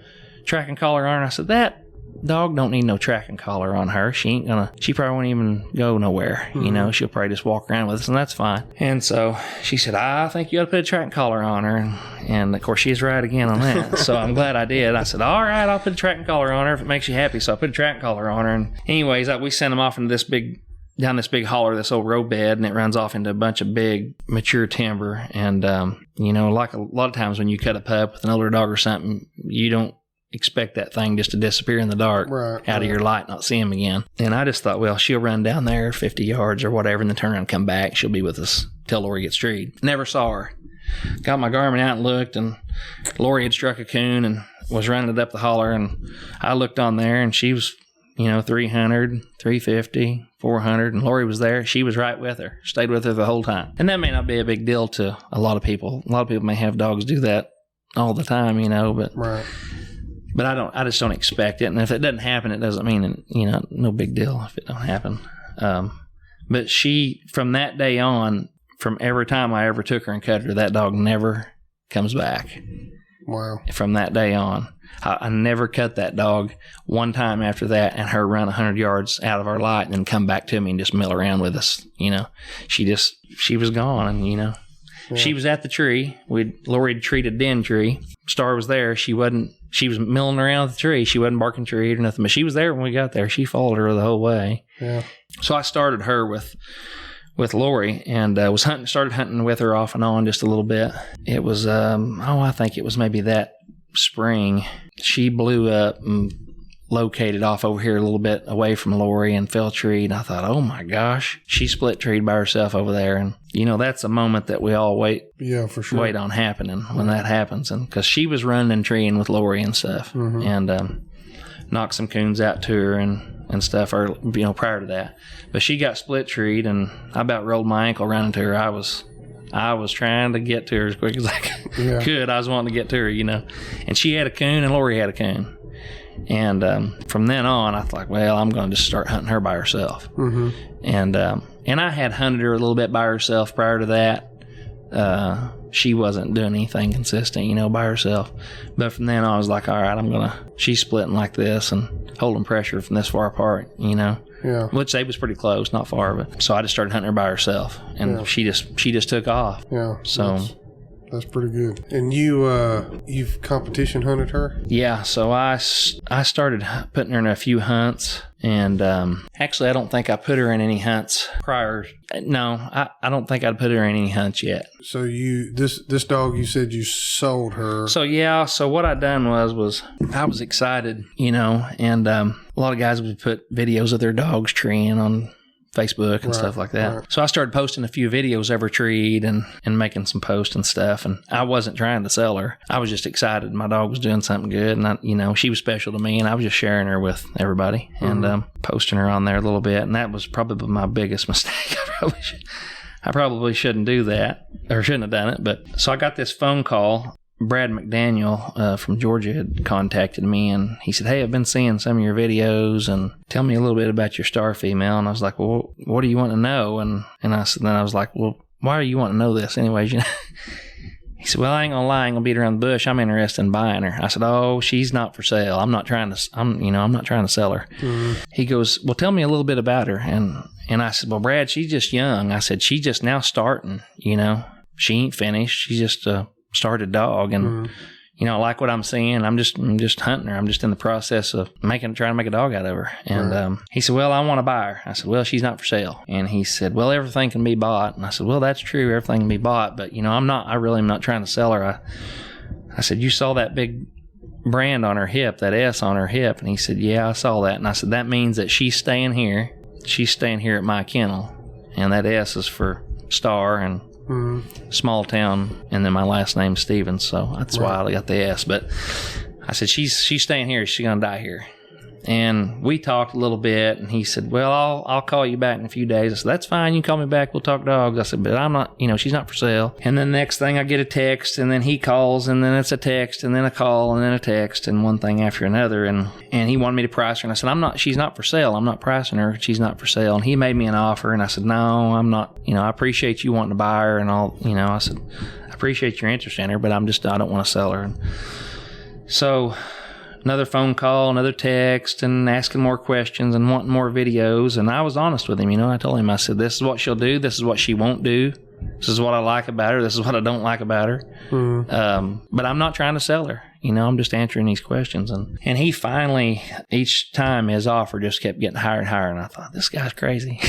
tracking collar on her? I said, that dog don't need no tracking collar on her. She probably won't even go nowhere. Mm-hmm. She'll probably just walk around with us, and that's fine. And so she said, I think you ought to put a tracking collar on her. And of course, she's right again on that. So I'm glad I did. I said, all right, I'll put a tracking collar on her if it makes you happy. So I put a tracking collar on her. And anyways, we sent them off into down this big holler, this old road bed, and it runs off into a bunch of big mature timber. And, like a lot of times when you cut a pup with an older dog or something, you don't expect that thing just to disappear in the dark out of your light, not see him again. And I just thought, well, she'll run down there 50 yards or whatever, and then turn around and come back. She'll be with us till Lori gets treed. Never saw her. Got my Garmin out and looked, and Lori had struck a coon and was running it up the holler. And I looked on there, and she was, 300, 350, 400, and Lori was there. She was right with her, stayed with her the whole time. And that may not be a big deal to a lot of people. A lot of people may have dogs do that all the time, but right. But I just don't expect it. And if it doesn't happen, it doesn't mean, no big deal if it don't happen. But she, from that day on, from every time I ever took her and cut her, that dog never comes back. Wow. From that day on. I never cut that dog one time after that and her run 100 yards out of our light and then come back to me and just mill around with us. She was gone, and, yeah. She was at the tree. Lori had treated den tree. Star was there. She was milling around the tree. She wasn't barking tree or nothing, but she was there when we got there. She followed her the whole way. Yeah. So I started her with Lori and started hunting with her off and on just a little bit. It was, I think it was maybe that spring. She blew up and located off over here a little bit away from Lori and fell tree. And I thought, oh my gosh, she split treed by herself over there. And, that's a moment that we all wait on happening when that happens. And because she was running and treeing with Lori and stuff, and knocked some coons out to her and stuff, or prior to that. But she got split treed, and I about rolled my ankle running to her. I was trying to get to her as quick as I could. I was wanting to get to her, And she had a coon, and Lori had a coon. And from then on, I thought, well, I'm going to just start hunting her by herself. Mm-hmm. And I had hunted her a little bit by herself prior to that. She wasn't doing anything consistent, by herself. But from then on, I was like, all right, she's splitting like this and holding pressure from this far apart, Yeah. Which they was pretty close, not far, but so I just started hunting her by herself, and she just took off. Yeah. So that's pretty good. And you've competition hunted her? Yeah. So I started putting her in a few hunts, and actually I don't think I put her in any hunts prior. No, I don't think I'd put her in any hunts yet. So this dog, you said you sold her. So yeah. So what I done was I was excited, and a lot of guys would put videos of their dogs treeing on Facebook and stuff like that. Right. So I started posting a few videos of her treed and making some posts and stuff. And I wasn't trying to sell her. I was just excited. My dog was doing something good, and she was special to me, and I was just sharing her with everybody and posting her on there a little bit. And that was probably my biggest mistake. I probably shouldn't do that, or shouldn't have done it. But so I got this phone call. Brad McDaniel from Georgia had contacted me, and he said, hey, I've been seeing some of your videos, and tell me a little bit about your star female. And I was like, well, what do you want to know? And then I was like, well, why do you want to know this anyways? He said, well, I ain't gonna lie, I ain't gonna beat around the bush. I'm interested in buying her. I said, oh, she's not for sale. I'm not trying to sell her. Mm-hmm. He goes, well, tell me a little bit about her. And I said, well, Brad, she's just young. I said, she's just now starting, she ain't finished. She's just started dog, and like what I'm seeing, I'm just hunting her. I'm just in the process of trying to make a dog out of her. And he said, well, I want to buy her. I said, well, she's not for sale. And he said, well, everything can be bought. And I said, well, that's true, everything can be bought, but I really am not trying to sell her. I said, you saw that big brand on her hip, that S on her hip? And he said, yeah, I saw that. And I said, that means that she's staying here at my kennel, and that S is for Star and small town, and then my last name's Stevens, so that's why I got the S. But I said, she's staying here. She's gonna die here. And we talked a little bit, and he said, well, I'll call you back in a few days. I said, that's fine. You can call me back. We'll talk dogs. I said, but I'm not, she's not for sale. And then the next thing, I get a text, and then he calls, and then it's a text, and then a call, and then a text, and one thing after another. And he wanted me to price her. And I said, she's not for sale. I'm not pricing her. She's not for sale. And he made me an offer, and I said, no, I'm not. I appreciate you wanting to buy her and all. I said, I appreciate your interest in her, but I don't want to sell her. And so another phone call, another text, and asking more questions and wanting more videos. And I was honest with him. I told him, I said, this is what she'll do. This is what she won't do. This is what I like about her. This is what I don't like about her. But I'm not trying to sell her. I'm just answering these questions. And he finally, each time his offer just kept getting higher and higher. And I thought, this guy's crazy.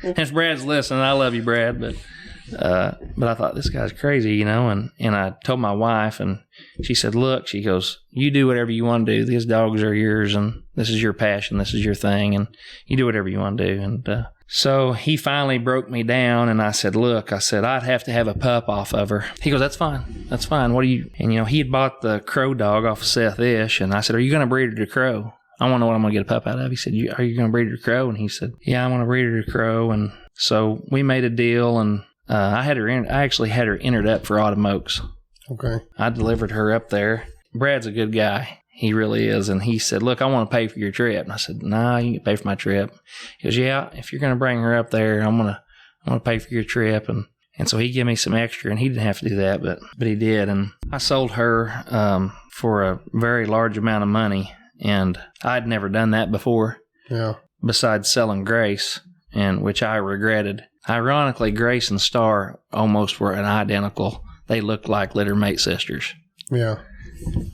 If Brad's listening, I love you, Brad. But I thought, this guy's crazy, and I told my wife, and she said, look, she goes, you do whatever you want to do. These dogs are yours, and this is your passion. This is your thing, and you do whatever you want to do. And so he finally broke me down, and I said, look, I'd have to have a pup off of her. He goes, that's fine. That's fine. What do you, and he had bought the Crow dog off of Seth Ish, and I said, are you going to breed her to Crow? I want to know what I'm going to get a pup out of. He said, are you going to breed her to Crow? And he said, yeah, I want to breed her to Crow. And so we made a deal, and I actually had her entered up for Autumn Oaks. Okay. I delivered her up there. Brad's a good guy. He really is. And he said, look, I want to pay for your trip. And I said, nah, you can pay for my trip. He goes, yeah, if you're going to bring her up there, I'm going to pay for your trip. And And so he gave me some extra, and he didn't have to do that, but he did. And I sold her for a very large amount of money, and I'd never done that before. Yeah. Besides selling Grace, and which I regretted. Ironically, Grace and Star almost were an identical. They looked like littermate sisters. Yeah.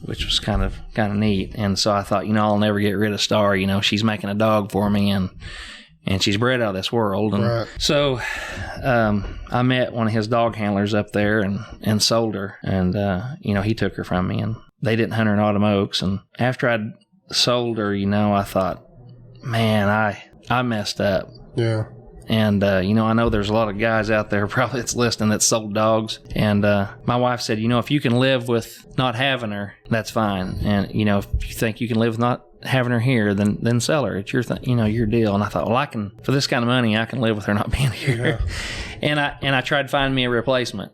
Which was kind of neat. And so I thought, I'll never get rid of Star. She's making a dog for me, and she's bred out of this world. And right. So I met one of his dog handlers up there and sold her. And, he took her from me, and they didn't hunt her in Autumn Oaks. And after I'd sold her, I thought, man, I messed up. Yeah. And, I know there's a lot of guys out there probably that's listening that sold dogs. And my wife said, if you can live with not having her, that's fine. And, if you think you can live with not having her here, then sell her. It's your your deal. And I thought, well, for this kind of money, I can live with her not being here. Yeah. And I tried to find me a replacement.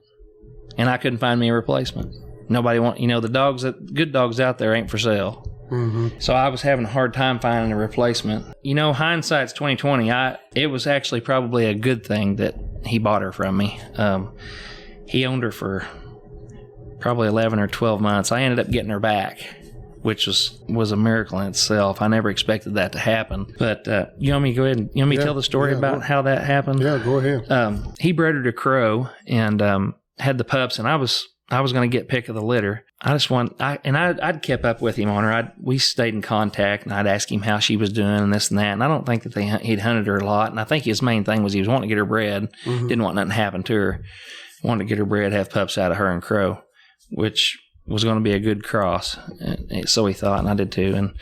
And I couldn't find me a replacement. Nobody the good dogs out there ain't for sale. Mm-hmm. So I was having a hard time finding a replacement. Hindsight's 20/20. It was actually probably a good thing that he bought her from me. He owned her for probably 11 or 12 months. I ended up getting her back, which was a miracle in itself. I never expected that to happen. But you want me to go ahead and tell the story about how that happened? Yeah, go ahead. He bred her to Crow and had the pups, and I was going to get pick of the litter. I'd kept up with him on her. We stayed in contact, and I'd ask him how she was doing and this and that. And I don't think that he'd hunted her a lot. And I think his main thing was he was wanting to get her bred. Mm-hmm. Didn't want nothing to happen to her. Wanted to get her bred, have pups out of her and Crow, which was going to be a good cross. And so he thought, and I did too. And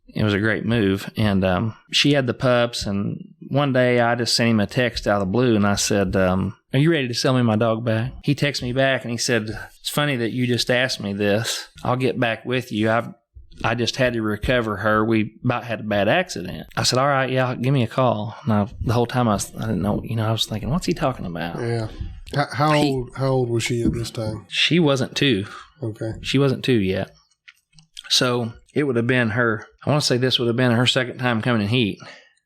it was a great move. And she had the pups, and one day I just sent him a text out of the blue, and I said, are you ready to sell me my dog back? He texted me back, and he said, it's funny that you just asked me this. I'll get back with you. I just had to recover her. We about had a bad accident. I said, all right, yeah, give me a call. Now, the whole time I didn't know, I was thinking, what's he talking about? Yeah. How old was she at this time? She wasn't 2. Okay. She wasn't 2 yet. So it would have been I want to say this would have been her second time coming in heat.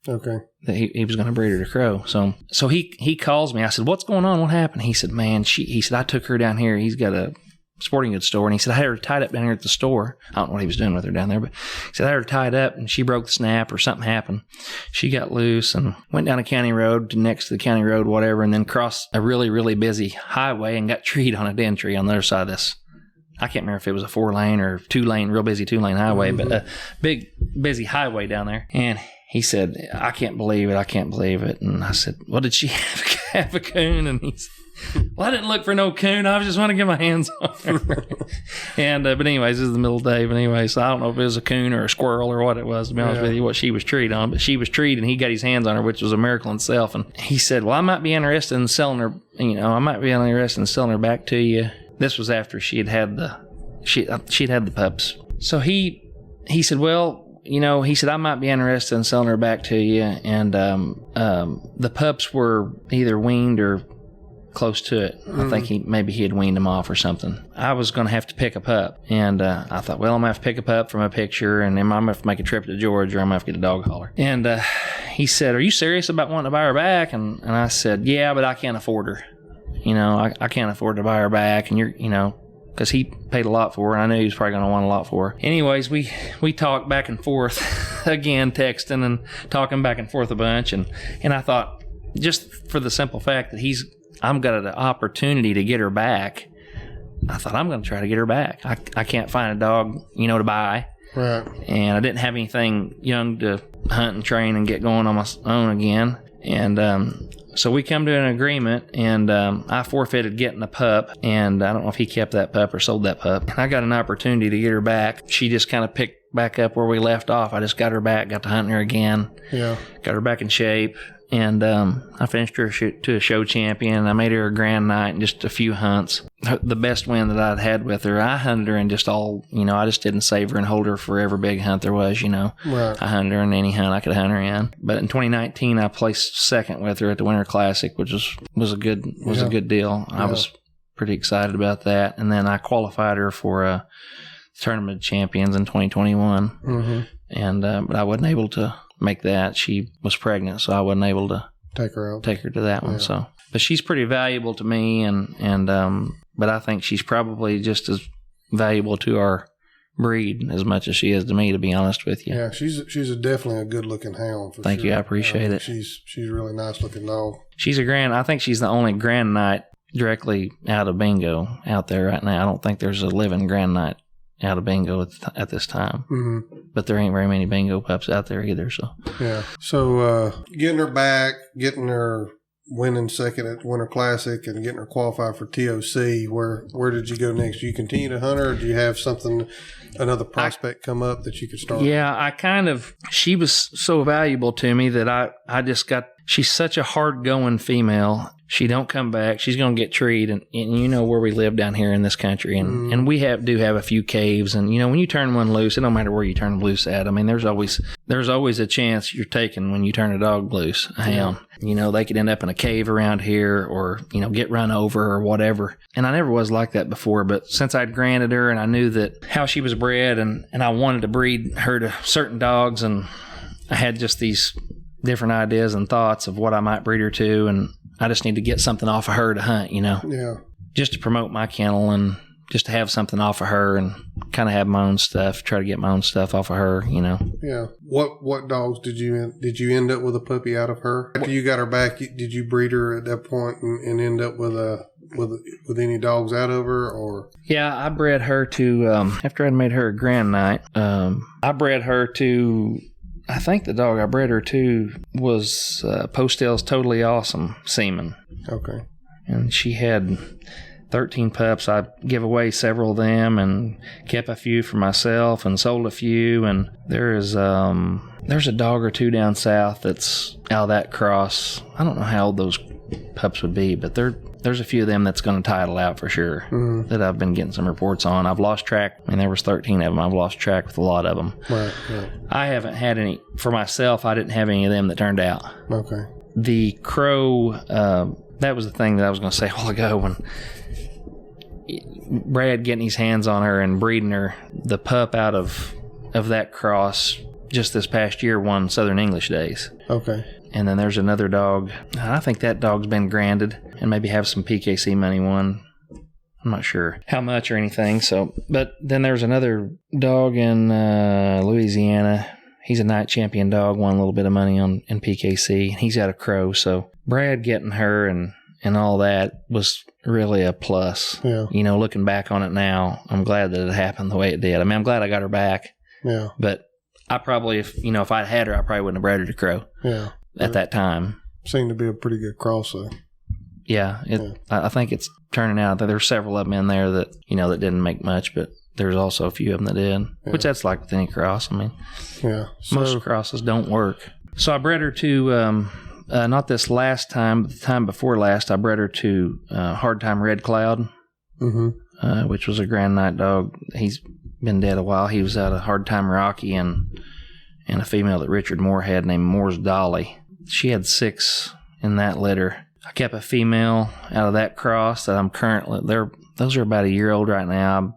Okay. That he was going to breed her to Crow. So he calls me. I said, what's going on? What happened? He said, man, he said, I took her down here. He's got a sporting goods store. And he said, I had her tied up down here at the store. I don't know what he was doing with her down there, but he said, I had her tied up and she broke the snap or something happened. She got loose and went down a county road next to the county road, whatever, and then crossed a really, really busy highway and got treed on a den tree on the other side of this. I can't remember if it was a 4-lane or 2-lane, real busy 2-lane highway, but a big, busy highway down there. And he said, I can't believe it. And I said, well, did she have a coon? And he said, well, I didn't look for no coon. I just want to get my hands on her. And, but anyways, this is the middle of the day. But anyway, so I don't know if it was a coon or a squirrel or what it was, to be honest with you, what she was treed on. But she was treed and he got his hands on her, which was a miracle in itself. And he said, well, I might be interested in selling her, back to you. This was after she'd had the pups. So he said, well, he said, I might be interested in selling her back to you. And the pups were either weaned or close to it. Mm-hmm. I think maybe he had weaned them off or something. I was going to have to pick a pup. And I thought, well, I'm going to have to pick a pup from a picture, and then I'm going to have to make a trip to Georgia, or I'm going to have to get a dog hauler. And he said, are you serious about wanting to buy her back? And I said, yeah, but I can't afford her. I can't afford to buy her back, and because he paid a lot for her, and I knew he was probably going to want a lot for her. Anyways, we talked back and forth, again, texting and talking back and forth a bunch, and I thought, just for the simple fact that I'm got an opportunity to get her back, I thought, I'm going to try to get her back. I can't find a dog, to buy. Right. And I didn't have anything young to hunt and train and get going on my own again. And so we come to an agreement, and I forfeited getting a pup, and I don't know if he kept that pup or sold that pup. I got an opportunity to get her back. She just kind of picked back up where we left off. I just got her back, got to hunting her again. Yeah. Got her back in shape, and I finished her to a show champion. I made her a grand night and just a few hunts. The best win that I'd had with her, I hunted her in just all, I just didn't save her and hold her for every big hunt there was, Right. I hunted her in any hunt I could hunt her in. But in 2019, I placed second with her at the Winter Classic, which was a good deal. Yeah. I was pretty excited about that. And then I qualified her for a Tournament of Champions in 2021. Mm-hmm. And but I wasn't able to make that. She was pregnant, so I wasn't able to take her out. take her to that one. Yeah. So, but she's pretty valuable to me, but I think she's probably just as valuable to our breed as much as she is to me, to be honest with you. Yeah, she's definitely a good looking hound. Thank you, I appreciate it. She's a really nice looking dog. I think she's the only Grand Night directly out of bingo out there right now. I don't think there's a living Grand Night out of bingo at this time. Mm-hmm. But there ain't very many bingo pups out there either. So yeah. So getting her back, getting her winning second at Winter Classic, and getting her qualified for TOC. Where did you go next? Do you continue to hunt her, or do you have another prospect come up that you could start? Yeah, she was so valuable to me that I just got. She's such a hard going female. She don't come back. She's going to get treed, and you know where we live down here in this country, and we do have a few caves, and you know when you turn one loose, it don't matter where you turn them loose at. I mean, there's always a chance you're taking when you turn a dog loose, a hound. You know, they could end up in a cave around here, or you know get run over or whatever. And I never was like that before, but since I'd granted her and I knew that how she was bred, and I wanted to breed her to certain dogs, and I had just these different ideas and thoughts of what I might breed her to, and I just need to get something off of her to hunt, you know. Yeah. Just to promote my kennel and just to have something off of her and kind of have my own stuff, try to get my own stuff off of her, you know. Yeah. What dogs did you end up with a puppy out of her? After you got her back, did you breed her at that point and end up with any dogs out of her, or? Yeah, I bred her to after I'd made her a Grand Night. I bred her to. I think the dog I bred her to was Postel's Totally Awesome Seaman. Okay. And she had 13 pups. I give away several of them and kept a few for myself and sold a few. And there's a dog or two down south that's out of that cross. I don't know how old those pups would be, but there's a few of them that's going to title out for sure that I've been getting some reports on. I've lost track. I mean, there was 13 of them. I've lost track with a lot of them. Right. I haven't had any. For myself, I didn't have any of them that turned out. Okay. The crow, that was the thing that I was going to say a while ago when Brad getting his hands on her and breeding her. The pup out of that cross just this past year won Southern English Days. Okay. And then there's another dog. I think that dog's been granted and maybe have some PKC money won. I'm not sure how much or anything. So, but then there's another dog in Louisiana. He's a night champion dog, won a little bit of money in PKC. He's got a crow. So Brad getting her and all that was really a plus. Yeah. You know, looking back on it now, I'm glad that it happened the way it did. I mean, I'm glad I got her back. Yeah. But I probably, if I'd had her, I probably wouldn't have bred her to crow. Yeah. At that time. Seemed to be a pretty good cross, though. Yeah, I think it's turning out that there's several of them in there that, that didn't make much, but there's also a few of them that did, which that's like with any cross. I mean, most crosses don't work. So I bred her to, not this last time, but the time before last, I bred her to Hard Time Red Cloud, which was a Grand Night dog. He's been dead a while. He was out of Hard Time Rocky and a female that Richard Moore had named Moore's Dolly. She had 6 in that litter. I kept a female out of that cross that I'm currently, those are about a year old right now.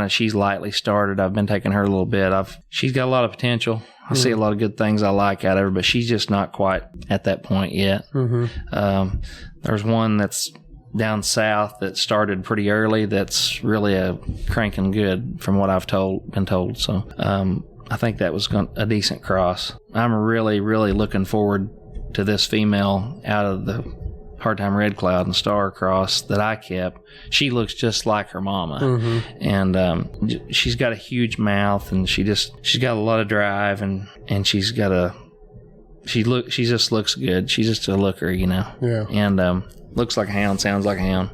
She's lightly started. I've been taking her a little bit. She's got a lot of potential. I see a lot of good things I like out of her, but she's just not quite at that point yet. There's one that's down south that started pretty early that's really a cranking good from what I've been told. So, I think that was a decent cross. I'm really, really looking forward to this female out of the Hard Time Red Cloud and Star cross that I kept. She looks just like her mama, and she's got a huge mouth, and she's got a lot of drive, and she just looks good. She's just a looker, Yeah. And looks like a hound, sounds like a hound.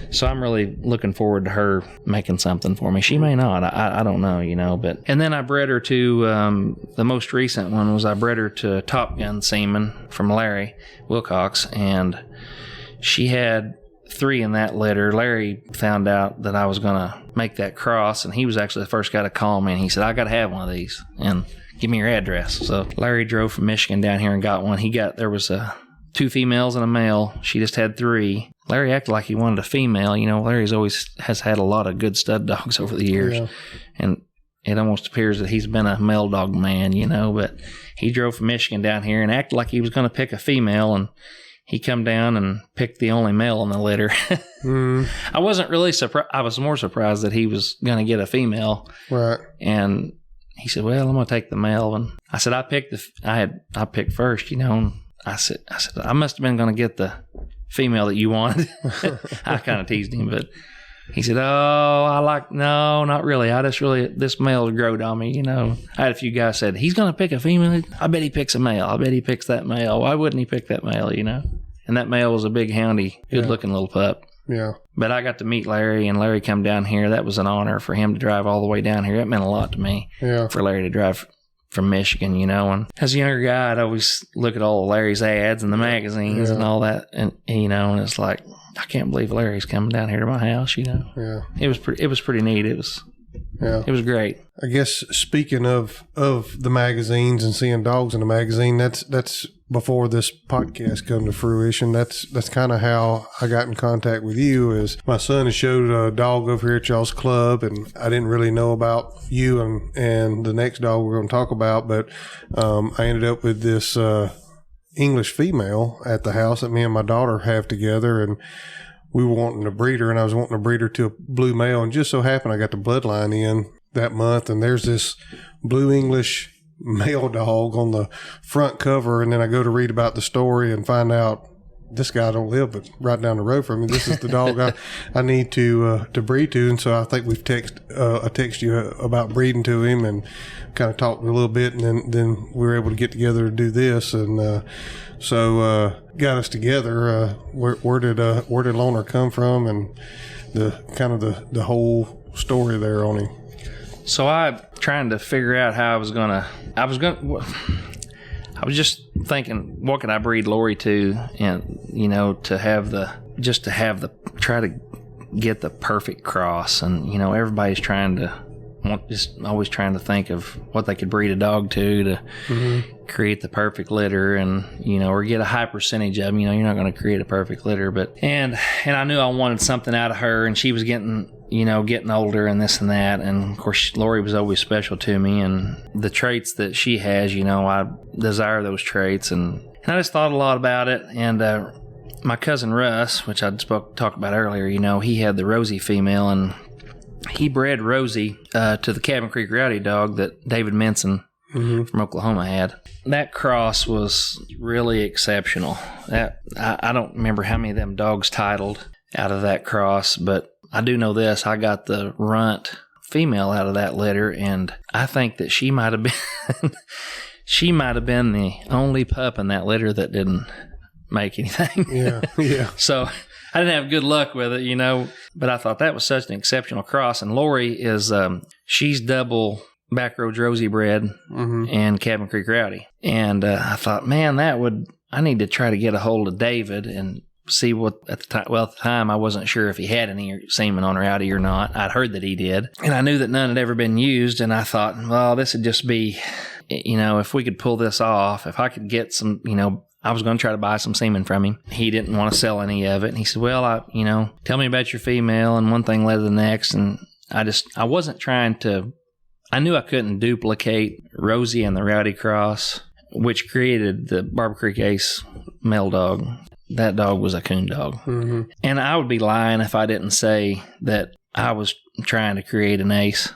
So I'm really looking forward to her making something for me. She may not. I don't know, but... And then I bred her to... the most recent one was I bred her to Top Gun Seaman from Larry Wilcox, and she had 3 in that litter. Larry found out that I was going to make that cross, and he was actually the first guy to call me, and he said, I got to have one of these, and give me your address. So Larry drove from Michigan down here and got one. There was 2 females and a male. She just had 3. Larry acted like he wanted a female. Larry's always has had a lot of good stud dogs over the years. Yeah. And it almost appears that he's been a male dog man, but he drove from Michigan down here and acted like he was going to pick a female, and he come down and picked the only male in the litter. I wasn't really surprised. I was more surprised that he was going to get a female. Right. And he said, well, I'm going to take the male. And I said, I picked first, and I said, I must have been going to get the female that you wanted. I kind of teased him, but he said, no, not really. This male's growed on me, I had a few guys said, he's going to pick a female. I bet he picks a male. I bet he picks that male. Why wouldn't he pick that male, And that male was a big houndy, good-looking little pup. Yeah. But I got to meet Larry, and Larry come down here. That was an honor for him to drive all the way down here. That meant a lot to me. Yeah. For Larry to drive from Michigan, And as a younger guy, I'd always look at all of Larry's ads in the magazines and all that, and and it's like, I can't believe Larry's coming down here to my house, Yeah. It was pretty neat. It was great. I guess speaking of the magazines and seeing dogs in the magazine, that's before this podcast come to fruition. That's kind of how I got in contact with you. Is my son has showed a dog over here at y'all's club, and I didn't really know about you and the next dog we're going to talk about, but I ended up with this English female at the house that me and my daughter have together, and we were wanting to breed her, and I was wanting to breed her to a blue male, and just so happened I got the bloodline in that month, and there's this blue English male dog on the front cover, and then I go to read about the story and find out this guy don't live but right down the road from me. This is the dog I need to breed to, and so I think we've I text you about breeding to him and kind of talked a little bit, and then we were able to get together to do this, and so got us together. Where did Loner come from, and the kind of the whole story there on him? So I trying to figure out how I was just thinking, what could I breed Lori to, and try to get the perfect cross, and everybody's always trying to think of what they could breed a dog to create the perfect litter, and or get a high percentage of them. You're not going to create a perfect litter, but and I knew I wanted something out of her, and she was getting older and this and that, and of course Lori was always special to me, and the traits that she has, I desire those traits, and I just thought a lot about it. And my cousin Russ, which I talked about earlier, he had the Rosie female, and he bred Rosie to the Cabin Creek Rowdy dog that David Menson from Oklahoma had. That cross was really exceptional. I don't remember how many of them dogs titled out of that cross, but I do know this. I got the runt female out of that litter, and I think that she might have been the only pup in that litter that didn't make anything. Yeah. So I didn't have good luck with it, but I thought that was such an exceptional cross. And Lori is, she's double Backroads Rosie bred and Cabin Creek Rowdy. And I thought, man, I need to try to get a hold of David and see what at the time I wasn't sure if he had any semen on Rowdy or not. I'd heard that he did, and I knew that none had ever been used, and I thought, well, this would just be, if we could pull this off, if I could get some, I was going to try to buy some semen from him. He didn't want to sell any of it, and he said, well, tell me about your female, and one thing led to the next, and I wasn't trying to, I knew I couldn't duplicate Rosie and the Rowdy cross, which created the Barber Creek Ace male dog. That dog was a coon dog. And I would be lying if I didn't say that I was trying to create an ace,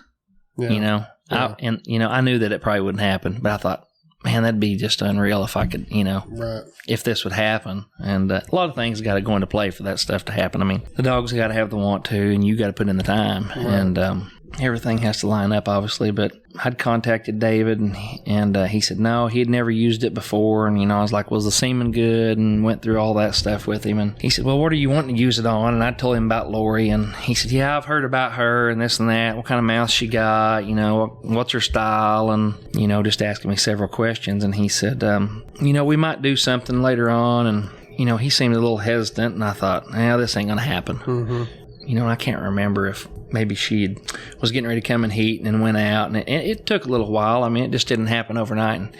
Yeah. I knew that it probably wouldn't happen, but I thought, man, that'd be just unreal if I could, right. If this would happen. And a lot of things got to go into play for that stuff to happen. I mean, the dog's got to have the want to, and you got to put in the time. Right. And everything has to line up, obviously. But I'd contacted David, and he said no, he had never used it before. And, I was like, was the semen good? And went through all that stuff with him. And he said, well, what are you wanting to use it on? And I told him about Lori. And he said, yeah, I've heard about her and this and that. What kind of mouth she got? What's her style? And, just asking me several questions. And he said, we might do something later on. And, he seemed a little hesitant. And I thought, this ain't going to happen. I can't remember if maybe she was getting ready to come in heat and then went out. And it took a little while. I mean, it just didn't happen overnight. And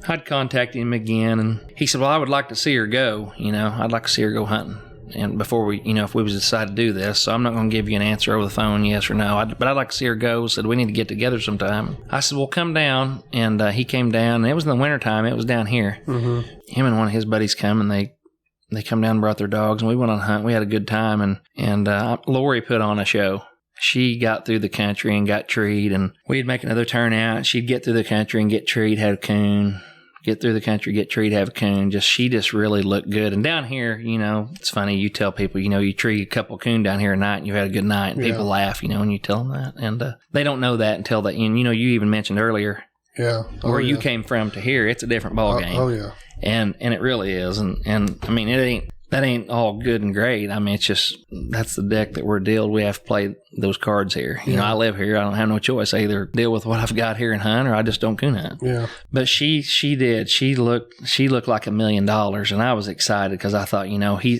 I'd contacted him again, and he said, well, I would like to see her go. I'd like to see her go hunting. and before we, if we was to decide to do this. So I'm not going to give you an answer over the phone, yes or no. But I'd like to see her go. Said we need to get together sometime. I said, well, come down, and he came down. And it was in the wintertime. It was down here. Mm-hmm. Him and one of his buddies come, and they come down and brought their dogs, and we went on a hunt. We had a good time, and Lori put on a show. She got through the country and got treed, and we'd make another turn out. She'd get through the country and get treed, have a coon. Get through the country, get treed, have a coon. She just really looked good. And down here, it's funny. You tell people, you treat a couple coon down here at night and you had a good night, and people laugh, when you tell them that. And they don't know that until that. And you even mentioned earlier, where you came from to here, it's a different ball game. Oh yeah, and it really is. And I mean, that ain't all good and great. I mean, it's just, that's the deck that we're dealt. We have to play those cards here. I live here. I don't have no choice. I either deal with what I've got here and hunt, or I just don't coon hunt. Yeah. But she did. She looked like $1 million, and I was excited because I thought,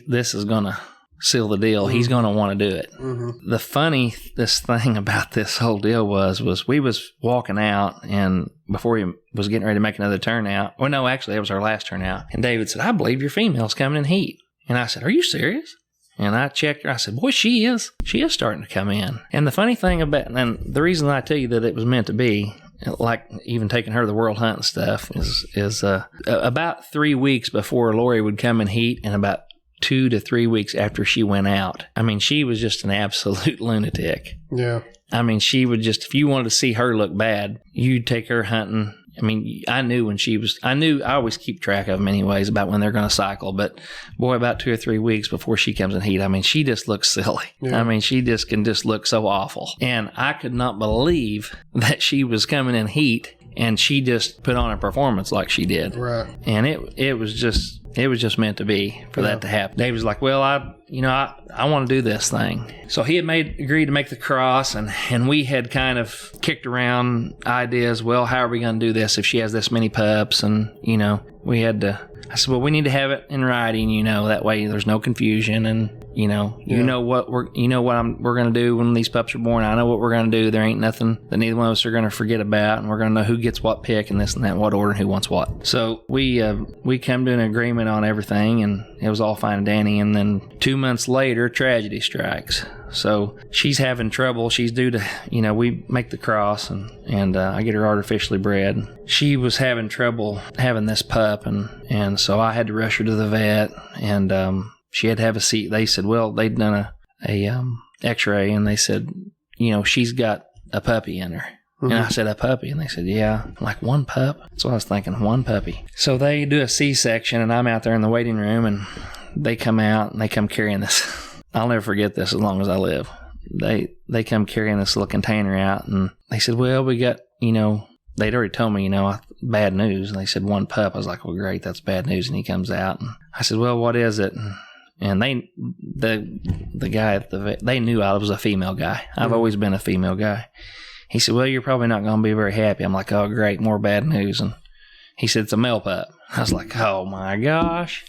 this is gonna seal the deal. Mm-hmm. He's gonna want to do it. Mm-hmm. The funniest thing about this whole deal was we was walking out, and before he was getting ready to make another turnout. Well, no, actually, it was our last turnout. And David said, "I believe your female's coming in heat." And I said, "Are you serious?" And I checked her. I said, "Boy, she is starting to come in." And the funny thing about, and the reason I tell you that it was meant to be, like even taking her to the world hunt and stuff, is about 3 weeks before Lori would come in heat, and about 2 to 3 weeks after she went out. I mean, she was just an absolute lunatic. Yeah. I mean, she would just, if you wanted to see her look bad, you'd take her hunting. I mean, I knew I always keep track of them anyways about when they're going to cycle. But boy, about 2 or 3 weeks before she comes in heat, I mean, she just looks silly. Yeah. I mean, she just can look so awful. And I could not believe that she was coming in heat and she just put on a performance like she did. Right. And it was just meant to be for that to happen. Dave was like, well, I want to do this thing. So he had agreed to make the cross, and we had kind of kicked around ideas. Well, how are we going to do this if she has this many pups? And, we had to, I said, well, we need to have it in writing, that way there's no confusion. And, what we're going to do when these pups are born. I know what we're going to do. There ain't nothing that neither one of us are going to forget about, and we're going to know who gets what pick and this and that, what order, and who wants what. So we come to an agreement on everything, and it was all fine and dandy. And then 2 months later, tragedy strikes. So she's having trouble. She's due to, we make the cross, and I get her artificially bred. She was having trouble having this pup, and so I had to rush her to the vet, and she had to have a seat. They said, well, they'd done a x-ray, and they said, she's got a puppy in her. Mm-hmm. And I said, a puppy? And they said, yeah. I'm like, one pup? That's what I was thinking, one puppy. So they do a C-section, and I'm out there in the waiting room, and they come out, and they come carrying this. I'll never forget this as long as I live. They come carrying this little container out, and they said, well, we got, they'd already told me, bad news. And they said, one pup. I was like, well, great, that's bad news. And he comes out, and I said, well, what is it? And the guy at the vet, they knew I was a female guy. I've always been a female guy. He said, well, you're probably not going to be very happy. I'm like, oh, great, more bad news. And he said, it's a male pup. I was like, oh my gosh.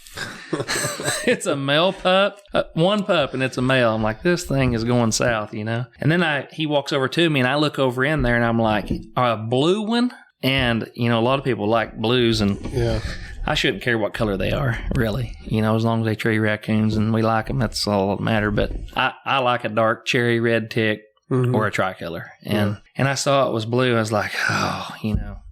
It's a male pup? One pup, and it's a male. I'm like, this thing is going south, And then he walks over to me, and I look over in there, and I'm like, a blue one? And, a lot of people like blues, and I shouldn't care what color they are, really. As long as they tree raccoons and we like them, that's all that matter. But I like a dark cherry red tick or a tricolor. And I saw it was blue. I was like, oh,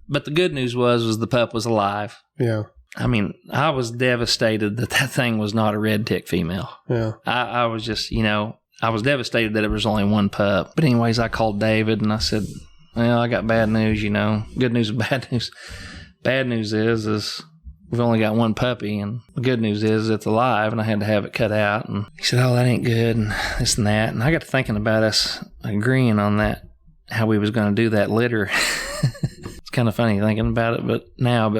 But the good news was the pup was alive. Yeah. I mean, I was devastated that thing was not a red tick female. Yeah. I was just, I was devastated that it was only one pup. But anyways, I called David, and I said, well, I got bad news, Good news and bad news. Bad news is we've only got one puppy, and the good news is it's alive, and I had to have it cut out. And he said, oh, that ain't good, and this and that. And I got to thinking about us agreeing on that, how we was going to do that litter. It's kind of funny thinking about it, but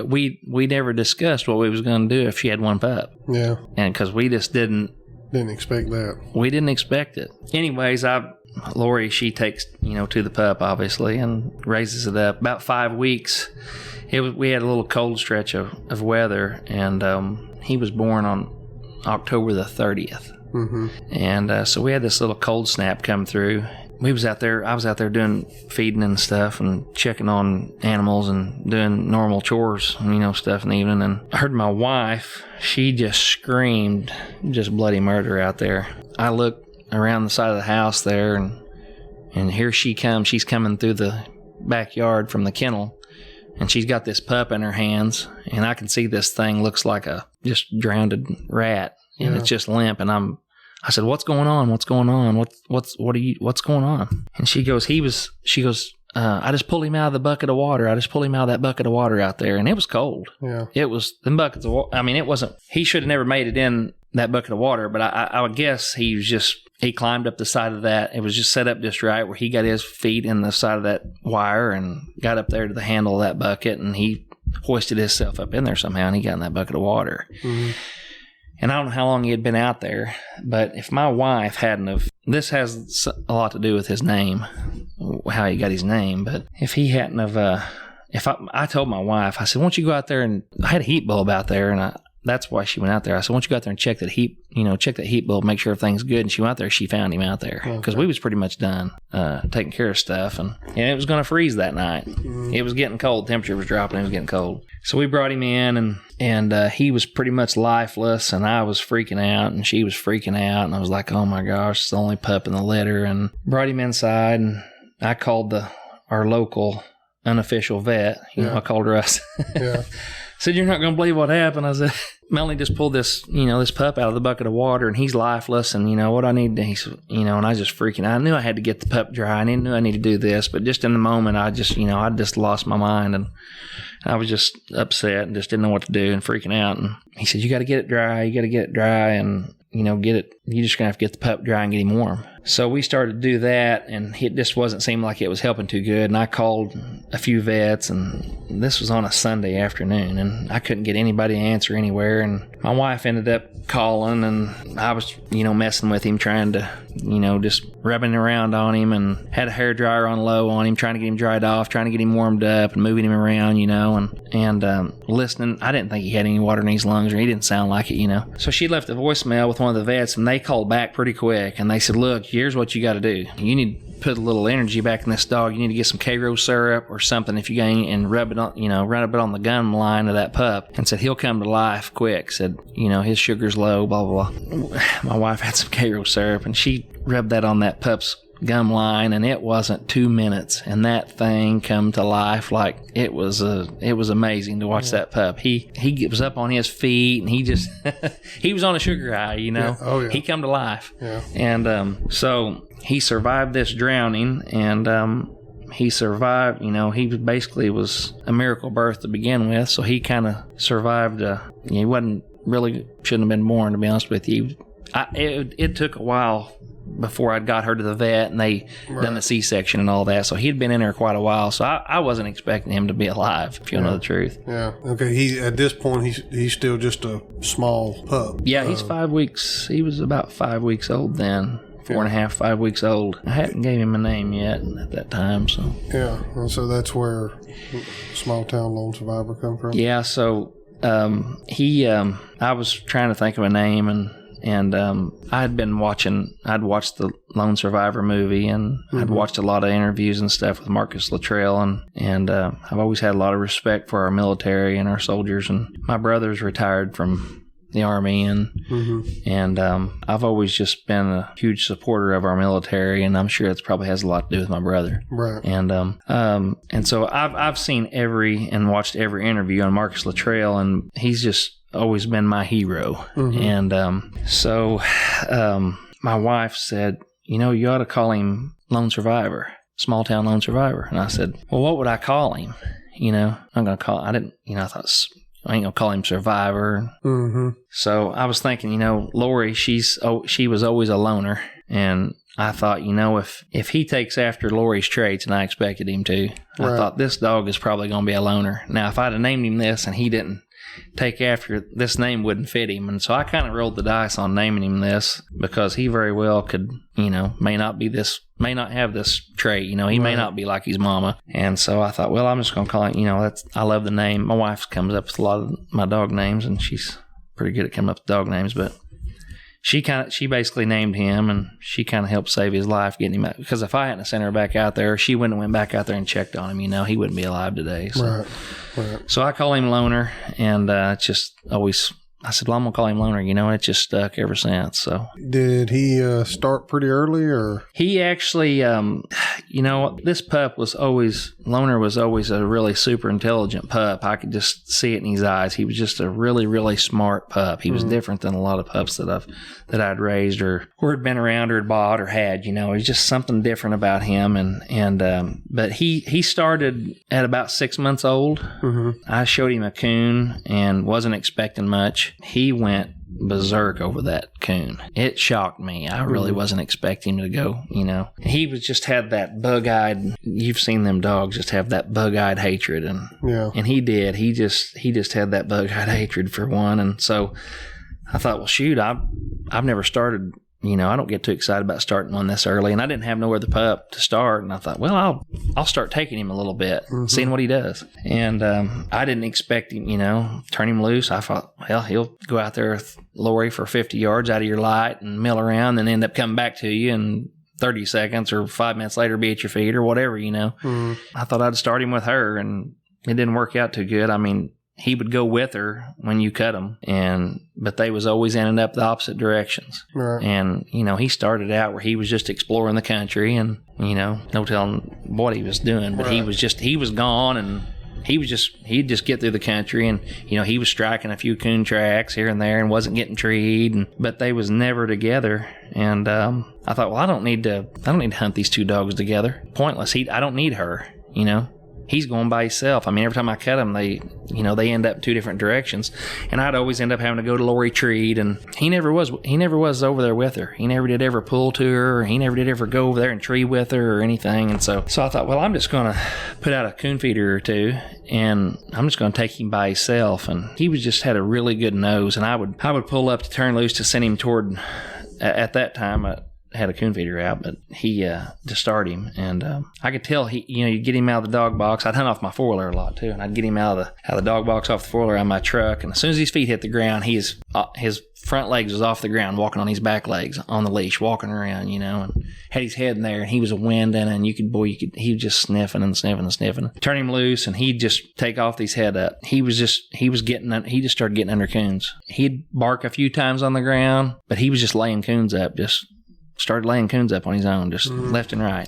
we never discussed what we was going to do if she had one pup. Yeah. And because we just didn't expect that. We didn't expect it. Anyways, Lori, she takes, to the pup, obviously, and raises it up. About 5 weeks, we had a little cold stretch of weather, and he was born on October the 30th. Mm-hmm. And so we had this little cold snap come through. I was out there doing feeding and stuff and checking on animals and doing normal chores, stuff in the evening. And I heard my wife, she just screamed just bloody murder out there. I looked around the side of the house there, and here she comes. She's coming through the backyard from the kennel, and she's got this pup in her hands, and I can see this thing looks like a just drowned rat, and it's just limp. And I said, "What's going on? What's going on? What's going on?" And she goes, I just pulled him out of the bucket of water. I just pulled him out of that bucket of water out there, and it was cold. Yeah, it was them buckets of water. I mean, it wasn't. He should have never made it in that bucket of water, but I would guess he climbed up the side of that. It was just set up just right where he got his feet in the side of that wire and got up there to the handle of that bucket, and he hoisted himself up in there somehow, and he got in that bucket of water. Mm-hmm. And I don't know how long he had been out there, but if my wife hadn't have, this has a lot to do with his name, how he got his name, but if he hadn't have, I told my wife, I said, "Why don't you go out there?" And I had a heat bulb out there, and that's why she went out there. I said, "Why don't you go out there and check that heat bulb, make sure everything's good." And she went out there. She found him out there because we was pretty much done taking care of stuff, and it was going to freeze that night. Mm-hmm. It was getting cold. Temperature was dropping. It was getting cold. So we brought him in, and he was pretty much lifeless, and I was freaking out, and she was freaking out, and I was like, "Oh my gosh, it's the only pup in the litter." And brought him inside, and I called our local unofficial vet. I called Russ. Yeah. Said, "You're not going to believe what happened." I said, "Melanie just pulled this pup out of the bucket of water, and he's lifeless, and what I need to," he said, and I was just freaking out. I knew I had to get the pup dry. I knew I needed to do this, but just in the moment, I just lost my mind, and I was just upset and just didn't know what to do and freaking out. And he said, "You got to get it dry. You got to get it dry, and get it. You're just going to have to get the pup dry and get him warm." So we started to do that, and it just wasn't seeming like it was helping too good. And I called a few vets, and this was on a Sunday afternoon, and I couldn't get anybody to answer anywhere. And my wife ended up calling, and I was, messing with him, trying to, just rubbing around on him, and had a hair dryer on low on him, trying to get him dried off, trying to get him warmed up, and moving him around, and listening. I didn't think he had any water in his lungs, or he didn't sound like it, So she left a voicemail with one of the vets, and they called back pretty quick, and they said, "Look, here's what you got to do. You need to put a little energy back in this dog. You need to get some K-Rose syrup or something if you got any, and rub it on the gum line of that pup." And said, "He'll come to life quick." Said, his sugar's low, blah, blah, blah. My wife had some K-Rose syrup, and she rubbed that on that pup's gum line, and it wasn't 2 minutes, and that thing come to life. Like it was amazing to watch that pup. He was up on his feet, and he just he was on a sugar high, Yeah. Oh, yeah. He come to life. Yeah. And so he survived this drowning, and he survived. He basically was a miracle birth to begin with, so he kind of survived. He shouldn't have been born, to be honest with you. It took a while before I'd got her to the vet, and they done the C-section and all that. So he'd been in there quite a while. So I wasn't expecting him to be alive, if you know the truth. Yeah. Okay. At this point, he's still just a small pup. Yeah, he's 5 weeks. He was about 5 weeks old then. 4.5, 5 weeks old. I hadn't gave him a name yet at that time. So yeah, and so that's where Small Town Lone Survivor come from. Yeah. So I was trying to think of a name, and I'd watched the Lone Survivor movie, and I'd watched a lot of interviews and stuff with Marcus Luttrell, and I've always had a lot of respect for our military and our soldiers. And my brother's retired from the Army, and I've always just been a huge supporter of our military, and I'm sure it probably has a lot to do with my brother. Right. And so I've seen and watched every interview on Marcus Luttrell, and he's just always been my hero. And so my wife said, you ought to call him Lone Survivor, Small Town Lone Survivor. And I said, well, what would I call him? I'm going to call, I thought, I ain't going to call him Survivor. So I was thinking, Lori, she was always a loner. And I thought, if he takes after Lori's traits, and I expected him to, I thought this dog is probably going to be a loner. Now, if I'd have named him this and he didn't take after, this name wouldn't fit him. And so I kind of rolled the dice on naming him this, because he very well could, may not have this trait, he may not be like his mama. And so I thought, well, I'm just going to call him, I love the name. My wife comes up with a lot of my dog names, and she's pretty good at coming up with dog names, but she basically named him, and she kind of helped save his life getting him out. Because if I hadn't sent her back out there, she wouldn't have went back out there and checked on him. He wouldn't be alive today. So, right. So I call him Loner, and it's just always. I said, well, I'm going to call him Loner, and it's just stuck ever since. So, did he start pretty early, or? He actually, this pup Loner was always a really super intelligent pup. I could just see it in his eyes. He was just a really, really smart pup. He was different than a lot of pups that I'd raised or had been around or had bought or had, it was just something different about him. But he started at about 6 months old. Mm-hmm. I showed him a coon and wasn't expecting much. He went berserk over that coon. It shocked me. I really wasn't expecting him to go, He had that bug-eyed, you've seen them dogs just have that bug-eyed hatred. And he did. He just had that bug-eyed hatred for one. And so I thought, well, shoot, I've never started, I don't get too excited about starting one this early, and I didn't have no other pup to start, and I thought, well, I'll start taking him a little bit, seeing what he does. And I didn't expect him, turn him loose. I thought, well, he'll go out there with Lori for 50 yards out of your light and mill around and end up coming back to you and 30 seconds or 5 minutes later be at your feet or whatever, I thought I'd start him with her, and it didn't work out too good. I mean, he would go with her when you cut him, but they was always ending up the opposite directions. Right. And, he started out where he was just exploring the country and, no telling what he was doing, but he was gone, and he'd just get through the country, and, he was striking a few coon tracks here and there and wasn't getting treed, but they was never together. And I thought, well, I don't need to hunt these two dogs together. Pointless. I don't need her, He's going by himself. I mean, every time I cut him, they end up in two different directions, and I'd always end up having to go to Lori treat, and he never was over there with her. He never did ever pull to her, or he never did ever go over there and tree with her or anything. And so I thought, well, I'm just going to put out a coon feeder or two, and I'm just going to take him by himself. And he had a really good nose, and I would pull up to turn loose to send him toward. At that time, had a coon feeder out, but he to start him, and I could tell you get him out of the dog box. I'd hunt off my 4-wheeler a lot too, and I'd get him out of the dog box off the 4-wheeler on my truck, and as soon as his feet hit the ground, his front legs was off the ground, walking on his back legs on the leash, walking around, and had his head in there, and he was a winding, and he was just sniffing and sniffing and sniffing. Turn him loose, and he'd just take off his head up. He just started getting under coons. He'd bark a few times on the ground, but he was just laying coons up, just started laying coons up on his own, just left and right.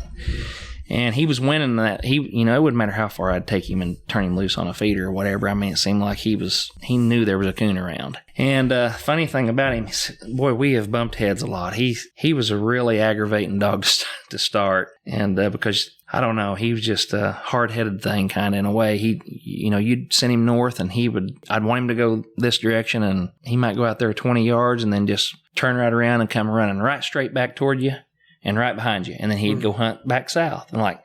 And he was winning that. It wouldn't matter how far I'd take him and turn him loose on a feeder or whatever. I mean, it seemed like he knew there was a coon around. And funny thing about him, boy, we have bumped heads a lot. He was a really aggravating dog to start. And because, I don't know, he was just a hard-headed thing kind of in a way. You'd send him north, and I'd want him to go this direction, and he might go out there 20 yards and then just turn right around and come running right straight back toward you and right behind you. And then he'd go hunt back south. I'm like,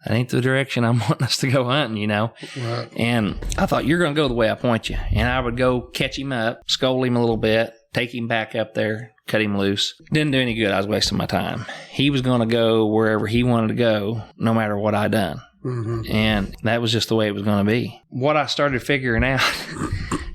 that ain't the direction I'm wanting us to go hunting, Right. And I thought, you're going to go the way I point you. And I would go catch him up, scold him a little bit, take him back up there, cut him loose. Didn't do any good. I was wasting my time. He was going to go wherever he wanted to go, no matter what I done. Mm-hmm. And that was just the way it was going to be. What I started figuring out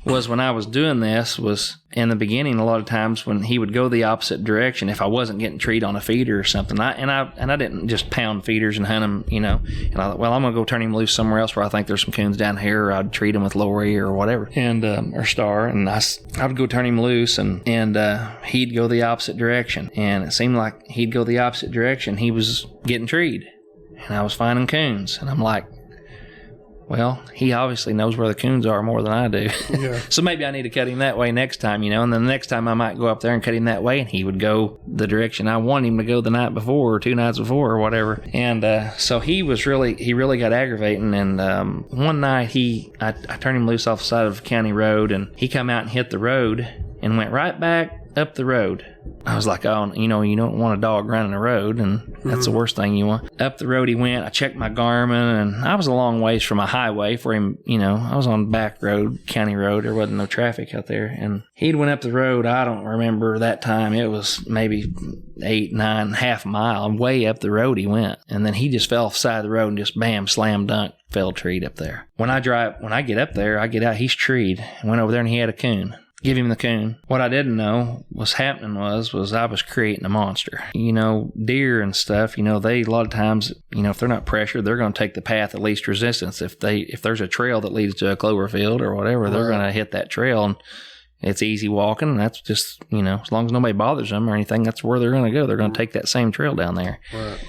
was when I was doing this was in the beginning, a lot of times when he would go the opposite direction, if I wasn't getting treed on a feeder or something, I didn't just pound feeders and hunt them, and I thought, well, I'm going to go turn him loose somewhere else where I think there's some coons down here, or I'd treat him with Lori or whatever, and or Star, and I would go turn him loose, and he'd go the opposite direction, and it seemed like he'd go the opposite direction. He was getting treed, and I was finding coons, and I'm like, well, he obviously knows where the coons are more than I do. Yeah. So maybe I need to cut him that way next time, and then the next time I might go up there and cut him that way, and he would go the direction I want him to go the night before or 2 nights before or whatever. And so he really got aggravating. And one night I turned him loose off the side of a county road, and he come out and hit the road and went right back up the road. I was like, oh, you don't want a dog running the road, and that's the worst thing you want. Up the road he went. I checked my Garmin, and I was a long ways from a highway for him. I was on back road, county road. There wasn't no traffic out there. And he'd went up the road. I don't remember that time. It was maybe 8, 9, half a mile. Way up the road he went. And then he just fell off the side of the road and just bam, slam dunk, fell treed up there. When I get up there, I get out, he's treed. I went over there and he had a coon. give him the coon. What I didn't know was happening was I was creating a monster. Deer and stuff, they a lot of times, if they're not pressured, they're going to take the path of least resistance. If there's a trail that leads to a clover field or whatever, they're going to hit that trail, and it's easy walking. And that's just, as long as nobody bothers them or anything, that's where they're going to go. They're going to take that same trail down there. Right.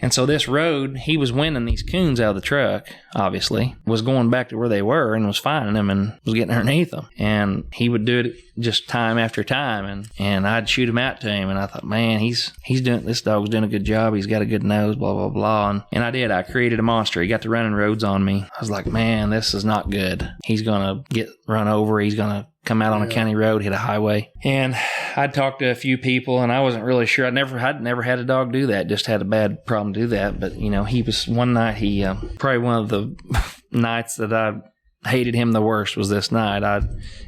And so this road, he was winning these coons out of the truck, obviously, was going back to where they were and was finding them and was getting underneath them. And he would do it just time after time. And I'd shoot him out to him. And I thought, man, this dog's doing a good job. He's got a good nose, blah, blah, blah. And I did. I created a monster. He got to running roads on me. I was like, man, this is not good. He's going to get run over. He's going to come out on a county road, hit a highway. And I'd talked to a few people, and I wasn't really sure. I'd never had a dog do that. Just had a bad problem do that. But, he was one night, probably one of the nights that I hated him the worst was this night.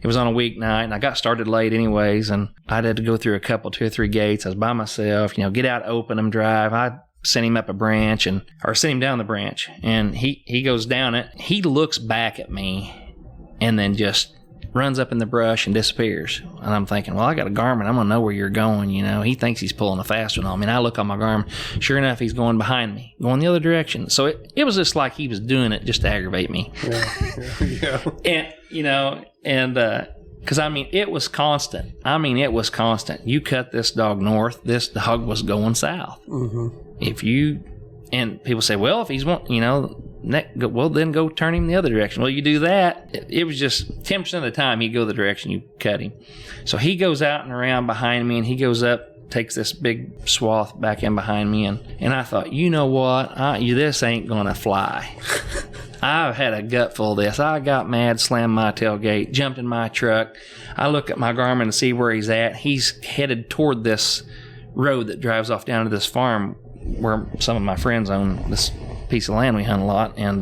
It was on a weeknight, and I got started late anyways, and I had to go through two or three gates. I was by myself, get out, open them, drive. I sent him up a branch or sent him down the branch, and he goes down it. He looks back at me and then just runs up in the brush and disappears. And I'm thinking, well, I got a Garmin. I'm going to know where you're going. He thinks he's pulling a fast one on me. And I look on my Garmin. Sure enough, he's going behind me, going the other direction. So it was just like he was doing it just to aggravate me. Yeah. And, because, it was constant. It was constant. You cut this dog north, this dog was going south. Mm-hmm. And people say, well, if he's then go turn him the other direction. Well, you do that. It was just 10% of the time he'd go the direction you cut him. So he goes out and around behind me, and he goes up, takes this big swath back in behind me. And I thought, you know what? This ain't going to fly. I've had a gut full of this. I got mad, slammed my tailgate, jumped in my truck. I look at my Garmin to see where he's at. He's headed toward this road that drives off down to this farm where some of my friends own this piece of land. We hunt a lot, and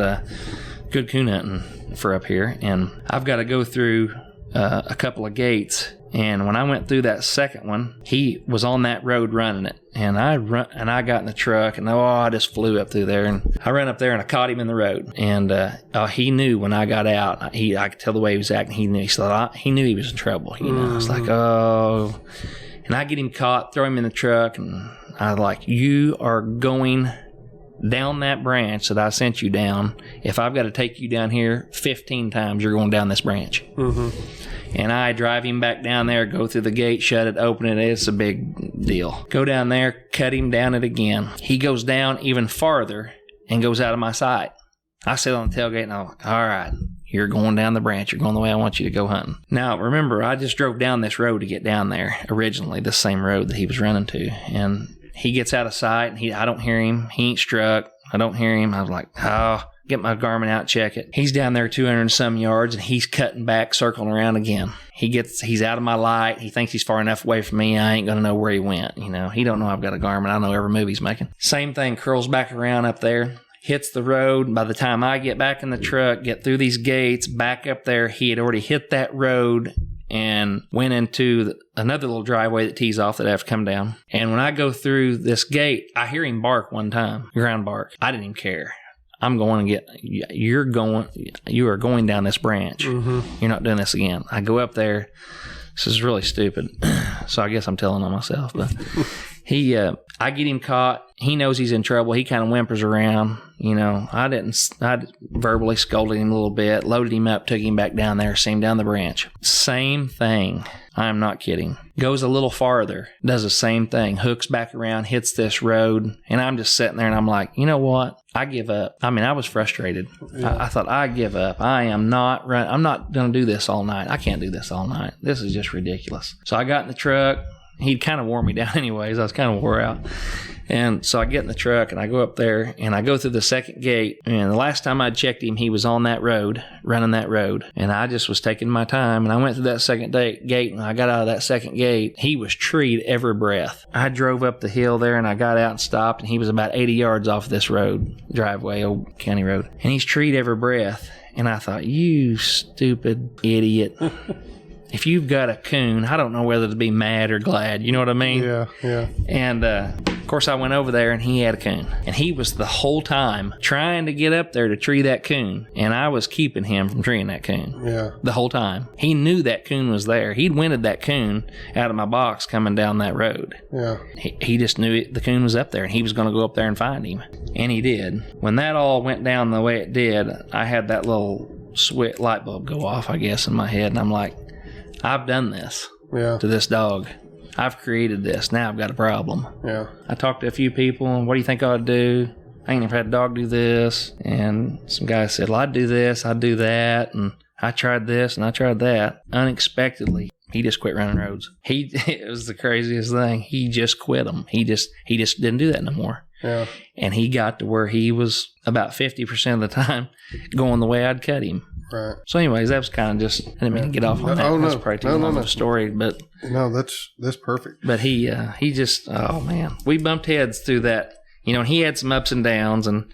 good coon hunting for up here. And I've got to go through a couple of gates. And when I went through that second one, he was on that road running it. And I got in the truck, and I just flew up through there. And I ran up there, and I caught him in the road. And he knew when I got out. I could tell the way he was acting. He knew. He knew he was in trouble. I was like, oh. And I get him caught, throw him in the truck, and I was like, you are going down that branch that I sent you down. If I've got to take you down here 15 times, you're going down this branch. Mm-hmm. And I drive him back down there, go through the gate, shut it, open it. It's a big deal. Go down there, cut him down it again. He goes down even farther and goes out of my sight. I sit on the tailgate, and I'm like, all right, you're going down the branch. You're going the way I want you to go hunting. Now, remember, I just drove down this road to get down there originally, the same road that he was running to. And he gets out of sight, and I don't hear him. He ain't struck. I don't hear him. I was like, get my Garmin out, check it. He's down there 200 and some yards, and he's cutting back, circling around again. He's out of my light. He thinks he's far enough away from me. I ain't going to know where he went. He don't know I've got a Garmin. I know every move he's making. Same thing, curls back around up there, hits the road. By the time I get back in the truck, get through these gates, back up there, he had already hit that road and went into another little driveway that tees off that I have to come down. And when I go through this gate, I hear him bark one time, ground bark. I didn't even care. I'm going to you are going down this branch. Mm-hmm. You're not doing this again. I go up there. This is really stupid. So I guess I'm telling on myself, but I get him caught. He knows he's in trouble. He kind of whimpers around. I verbally scolded him a little bit, loaded him up, took him back down there, sent him down the branch. Same thing. I'm not kidding. Goes a little farther, does the same thing, hooks back around, hits this road, and I'm just sitting there, and I'm like, you know what? I give up. I was frustrated. Yeah. I thought, I give up. I'm not going to do this all night. I can't do this all night. This is just ridiculous. So I got in the truck. He'd kind of wore me down anyways. I was kind of wore out. And so I get in the truck, and I go up there, and I go through the second gate. And the last time I checked him, he was on that road, running that road. And I just was taking my time, and I went through that second gate, and I got out of that second gate. He was treed every breath. I drove up the hill there, and I got out and stopped, and he was about 80 yards off this road, driveway, old county road. And he's treed every breath. And I thought, you stupid idiot. If you've got a coon, I don't know whether to be mad or glad. You know what I mean? Yeah. And course, I went over there and he had a coon. And he was the whole time trying to get up there to tree that coon. And I was keeping him from treeing that coon. Yeah. The whole time. He knew that coon was there. He'd winted that coon out of my box coming down that road. Yeah. He just knew the coon was up there and he was going to go up there and find him. And he did. When that all went down the way it did, I had that little light bulb go off, I guess, in my head. And I'm like, I've done this to this dog. I've created this. Now I've got a problem. Yeah. I talked to a few people, and what do you think I ought to do? I ain't never had a dog do this. And some guy said, well, I'd do this, I'd do that. And I tried this and I tried that. Unexpectedly, he just quit running roads. It was the craziest thing. He just quit them. He just didn't do that no more. Yeah. And he got to where he was about 50% of the time going the way I'd cut him. Right. So anyways, that was kind of just, I didn't mean to get off on that. Oh, no. That's probably too long of a story, but. No, that's perfect. But he just, oh man, we bumped heads through that, and he had some ups and downs, and,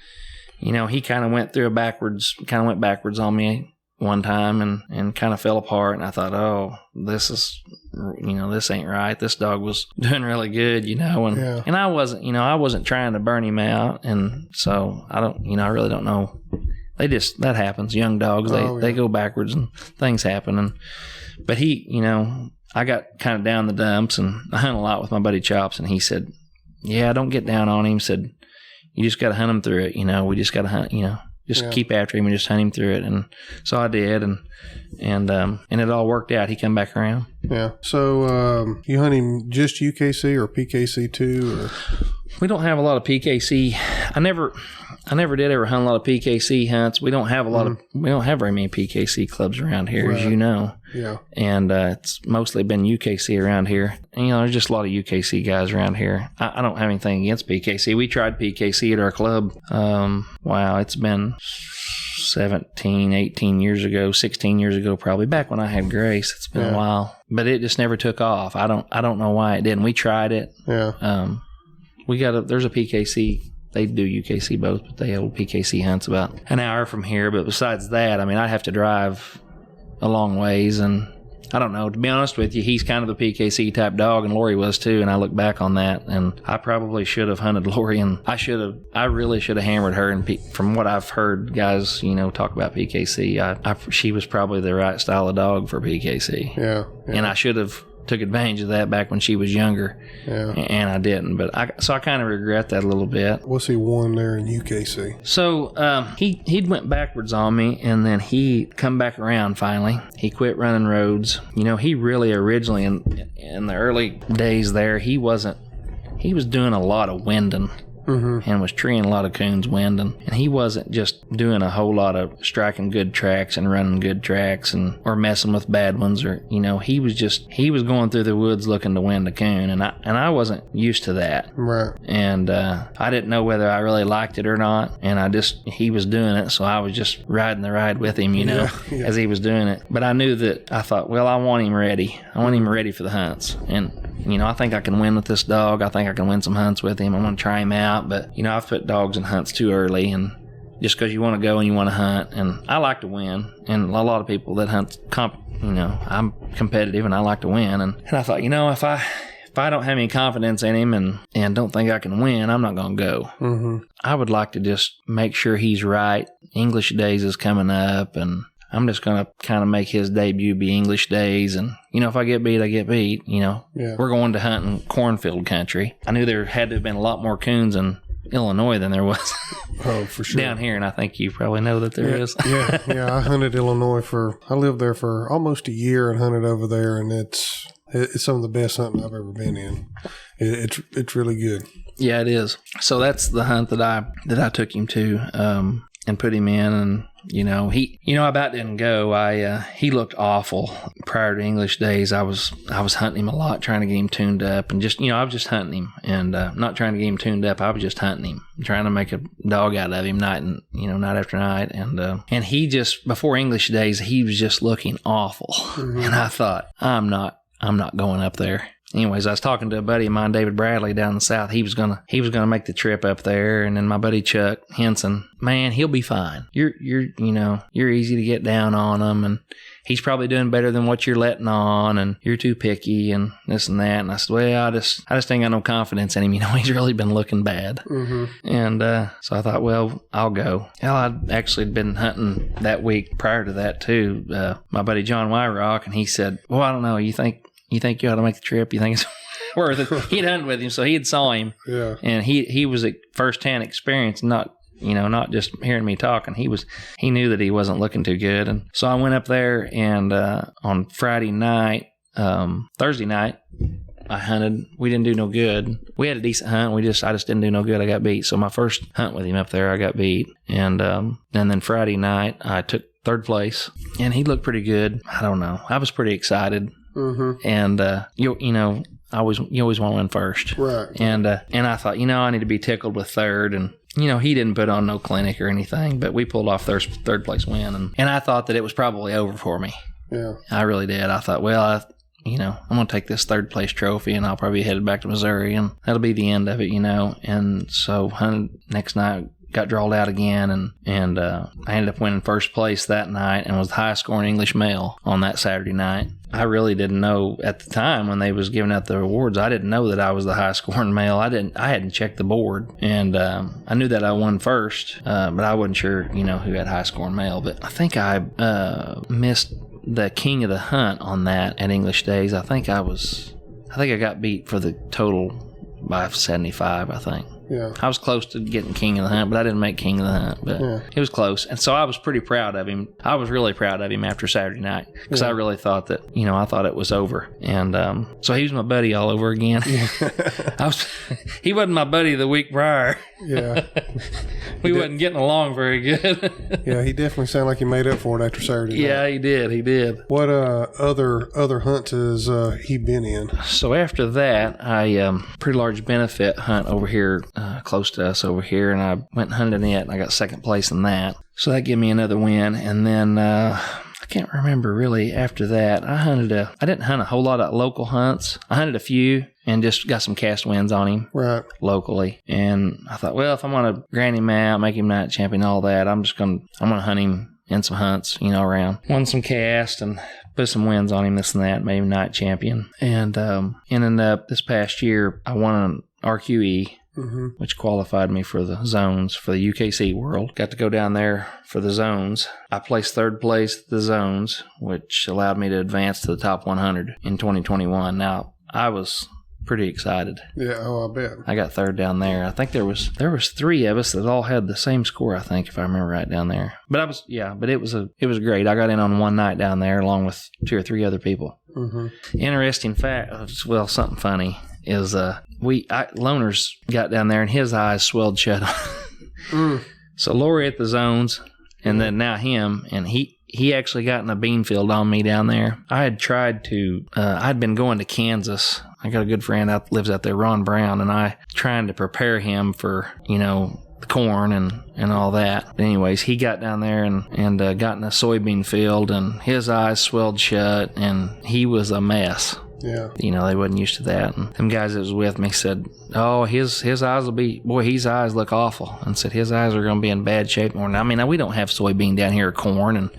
he kind of went backwards on me one time and kind of fell apart. And I thought, oh, this is, this ain't right. This dog was doing really good, and I wasn't trying to burn him out. And so I really don't know. That happens. Young dogs, they go backwards and things happen. But I got kind of down the dumps, and I hunt a lot with my buddy Chops, and he said, yeah, don't get down on him. He said, you just got to hunt him through it. We just got to hunt, keep after him and just hunt him through it. And so I did, and it all worked out. He come back around. Yeah. So you hunt him just UKC or PKC too? Or? We don't have a lot of PKC. I never did ever hunt a lot of PKC hunts. We don't have we don't have very many PKC clubs around here, as you know. Yeah. And it's mostly been UKC around here. And, there's just a lot of UKC guys around here. I don't have anything against PKC. We tried PKC at our club. It's been 17, 18 years ago, 16 years ago, probably back when I had Grace. It's been a while, but it just never took off. I don't know why it didn't. We tried it. Yeah. There's a PKC. They do UKC both, but they hold PKC hunts about an hour from here. But besides that, I'd have to drive a long ways. And I don't know, to be honest with you, he's kind of a PKC type dog, and Lori was too. And I look back on that, and I probably should have hunted Lori, and I really should have hammered her. And from what I've heard guys, talk about PKC, she was probably the right style of dog for PKC. Yeah. And I should have took advantage of that back when she was younger, and I didn't. But I kind of regret that a little bit. What's he won there in UKC? So he went backwards on me, and then he come back around finally. He quit running roads. He really originally in the early days there, he was doing a lot of winding. Mm-hmm. And was treeing a lot of coons winding, and he wasn't just doing a whole lot of striking good tracks and running good tracks or messing with bad ones, or he was going through the woods looking to wind a coon, and I wasn't used to that. Right. And I didn't know whether I really liked it or not, and he was doing it, so I was just riding the ride with him, as he was doing it. But I knew that I thought, well, I want him ready. I want him ready for the hunts, and I think I can win with this dog. I think I can win some hunts with him. I'm going to try him out. But, I've put dogs in hunts too early, and just because you want to go and you want to hunt. And I like to win. And a lot of people that hunt, I'm competitive and I like to win. And I thought, if I don't have any confidence in him and don't think I can win, I'm not going to go. Mm-hmm. I would like to just make sure he's right. English Days is coming up, and I'm just going to kind of make his debut be English Days. And, if I get beat, I get beat. We're going to hunt in cornfield country. I knew there had to have been a lot more coons in Illinois than there was for sure down here. And I think you probably know that there is. Yeah. I hunted Illinois I lived there for almost a year and hunted over there. And it's some of the best hunting I've ever been in. It's really good. Yeah, it is. So that's the hunt that I took him to, and put him in, and he I about didn't go. He looked awful prior to English Days. I was hunting him a lot, trying to get him tuned up, and just I was just hunting him, and not trying to get him tuned up. I was just hunting him, trying to make a dog out of him night after night, and he just before English Days he was just looking awful, and I thought I'm not going up there. anyways, I was talking to a buddy of mine, David Bradley, down in the south. He was gonna make the trip up there, and then my buddy Chuck Henson, man, he'll be fine. You're easy to get down on him, and he's probably doing better than what you're letting on, and you're too picky, and this and that. And I said, well, I just ain't got no confidence in him. He's really been looking bad. Mm-hmm. And so I thought, well, I'll go. Hell, I'd actually been hunting that week prior to that too. My buddy John Wyrock, and he said, well, I don't know. You think you ought to make the trip? You think it's worth it? He'd hunted with him, so he had saw him. Yeah. And he was a first-hand experience, not just hearing me talking. He knew that he wasn't looking too good. And so I went up there, and on Friday night, Thursday night, I hunted. We didn't do no good. We had a decent hunt. I just didn't do no good. I got beat. So my first hunt with him up there, I got beat. And then Friday night, I took third place, and he looked pretty good. I don't know. I was pretty excited. Mm-hmm. And you always want to win first, right? And I thought, I need to be tickled with third, and he didn't put on no clinic or anything, but we pulled off third place win, and I thought that it was probably over for me. Yeah, I really did. I thought, well, I'm going to take this third place trophy, and I'll probably be headed back to Missouri, and that'll be the end of it, And so hunted next night, got drawled out again, and I ended up winning first place that night and was the highest scoring English male on that Saturday night. I really didn't know at the time when they was giving out the awards. I didn't know that I was the highest scoring male. I hadn't checked the board, and I knew that I won first, but I wasn't sure, who had high scoring male. But I think I missed the king of the hunt on that at English Days. I think I got beat for the total by 75, I think. Yeah. I was close to getting king of the hunt, but I didn't make king of the hunt, but it was close. And so I was pretty proud of him. I was really proud of him after Saturday night, because I really thought that, I thought it was over. And so he was my buddy all over again. Yeah. He wasn't my buddy the week prior. Yeah. We wasn't getting along very good. Yeah, he definitely sounded like he made up for it after Saturday night. Yeah, he did. What other hunts has he been in? So after that, I pretty large benefit hunt over here, close to us over here, and I went and hunted in it, and I got second place in that. So that gave me another win. And then I can't remember really after that. I didn't hunt a whole lot of local hunts. I hunted a few and just got some cast wins on him locally. And I thought, well, if I'm going to grind him out, make him night champion, all that, I'm going to hunt him in some hunts, around. Won some cast and put some wins on him, this and that, made him night champion. And ended up this past year, I won an RQE, which qualified me for the zones for the UKC World. Got to go down there for the zones. I placed third place at the zones, which allowed me to advance to the top 100 in 2021. Now, I was pretty excited. Yeah, I bet. I got third down there. I think there was three of us that all had the same score, I think, if I remember right, down there. But it was great. I got in on one night down there along with two or three other people. Mm-hmm. Interesting fact, well, something funny is Loner's got down there and his eyes swelled shut. So Lori at the zones, and then now him, and he actually got in a bean field on me down there. I had tried to, I'd been going to Kansas. I got a good friend lives out there, Ron Brown, and I trying to prepare him for, the corn and all that. But anyways, he got down there and got in a soybean field, and his eyes swelled shut, and he was a mess. Yeah. They wasn't used to that. And them guys that was with me said, oh, his eyes will be, his eyes look awful. And said his eyes are going to be in bad shape more. Now, we don't have soybean down here or corn. And,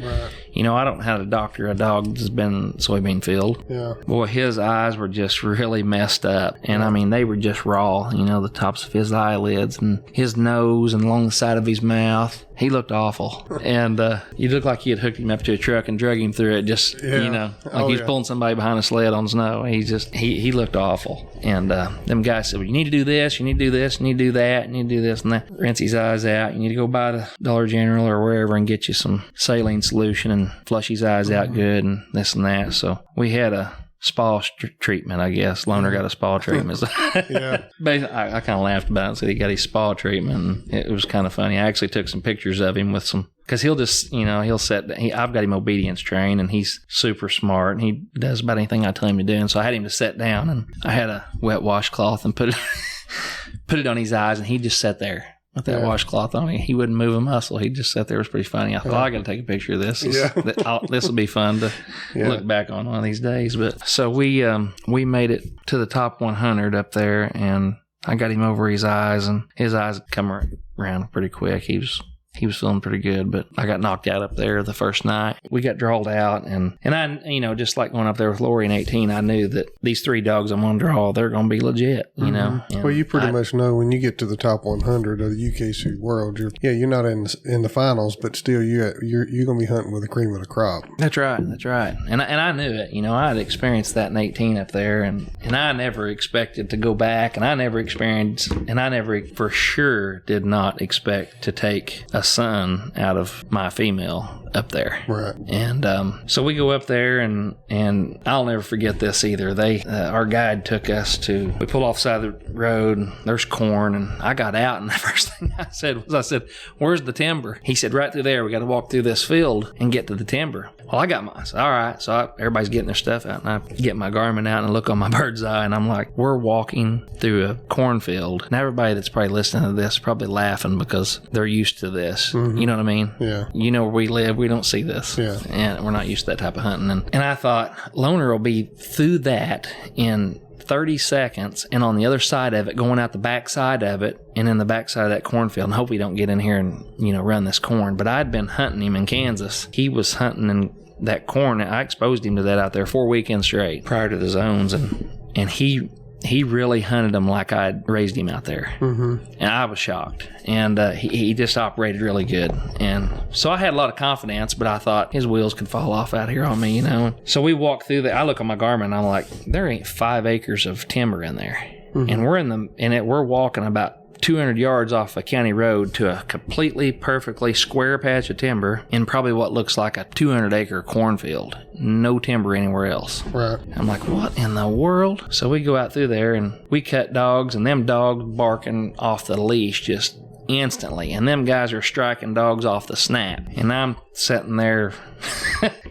I don't know how to doctor a dog that's been in soybean field. Yeah. Boy, his eyes were just really messed up. And, they were just raw, the tops of his eyelids and his nose and along the side of his mouth. He looked awful. And he looked like he had hooked him up to a truck and drug him through it, just, like he's pulling somebody behind a sled on snow. He looked awful. And them guys said, well, you need to do this, you need to do this, you need to do that, you need to do this and that. Rinse his eyes out. You need to go by the Dollar General or wherever and get you some saline solution and flush his eyes out good and this and that. So we had a spa treatment, I guess. Loner got a spa treatment. Yeah. Basically, I kind of laughed about it and said he got his spa treatment. And it was kind of funny. I actually took some pictures of him with some, because he'll just, he'll I've got him obedience trained, and he's super smart, and he does about anything I tell him to do. And so I had him to sit down, and I had a wet washcloth and put it on his eyes, and he just sat there with that washcloth on. He wouldn't move a muscle. He just sat there. It was pretty funny. I thought, I got to take a picture of this. This will be fun to look back on one of these days. But so we made it to the top 100 up there, and I got him over his eyes, and his eyes come around pretty quick. He was feeling pretty good, but I got knocked out up there the first night. We got drawled out, and I, just like going up there with Lori in 18, I knew that these 3 dogs I'm going to draw, they're going to be legit, you know. And well, you pretty much know when you get to the top 100 of the UKC world, you're not in the finals, but still you're going to be hunting with the cream of the crop. That's right. And I knew it. I had experienced that in 18 up there, and I never expected to go back, and I never for sure did not expect to take a son out of my female up there. Right. And so we go up there, and I'll never forget this either. Our guide took us we pulled off the side of the road, there's corn, and I got out, and the first thing I said, where's the timber? He said, right through there. We got to walk through this field and get to the timber. Well, I got mine. So, all right. So everybody's getting their stuff out, and I get my Garmin out and look on my bird's eye, and I'm like, we're walking through a cornfield. And everybody that's probably listening to this is probably laughing because they're used to this. Mm-hmm. You know what I mean? Yeah. Where we live, we don't see this. Yeah. And we're not used to that type of hunting. And I thought, Loner will be through that in 30 seconds, and on the other side of it, going out the back side of it, and in the back side of that cornfield, and hope we don't get in here and, run this corn. But I'd been hunting him in Kansas. He was hunting in that corn. I exposed him to that out there 4 weekends straight prior to the zones, and he really hunted him like I'd raised him out there. Mm-hmm. And I was shocked. And he just operated really good. And so I had a lot of confidence, but I thought his wheels could fall off out here on me, So we walked through I look on my Garmin, and I'm like, there ain't 5 acres of timber in there. Mm-hmm. And we're walking about 200 yards off a county road to a completely perfectly square patch of timber in probably what looks like a 200-acre cornfield. No timber anywhere else. Right. I'm like, what in the world? So we go out through there, and we cut dogs, and them dogs barking off the leash just instantly, and them guys are striking dogs off the snap, and I'm sitting there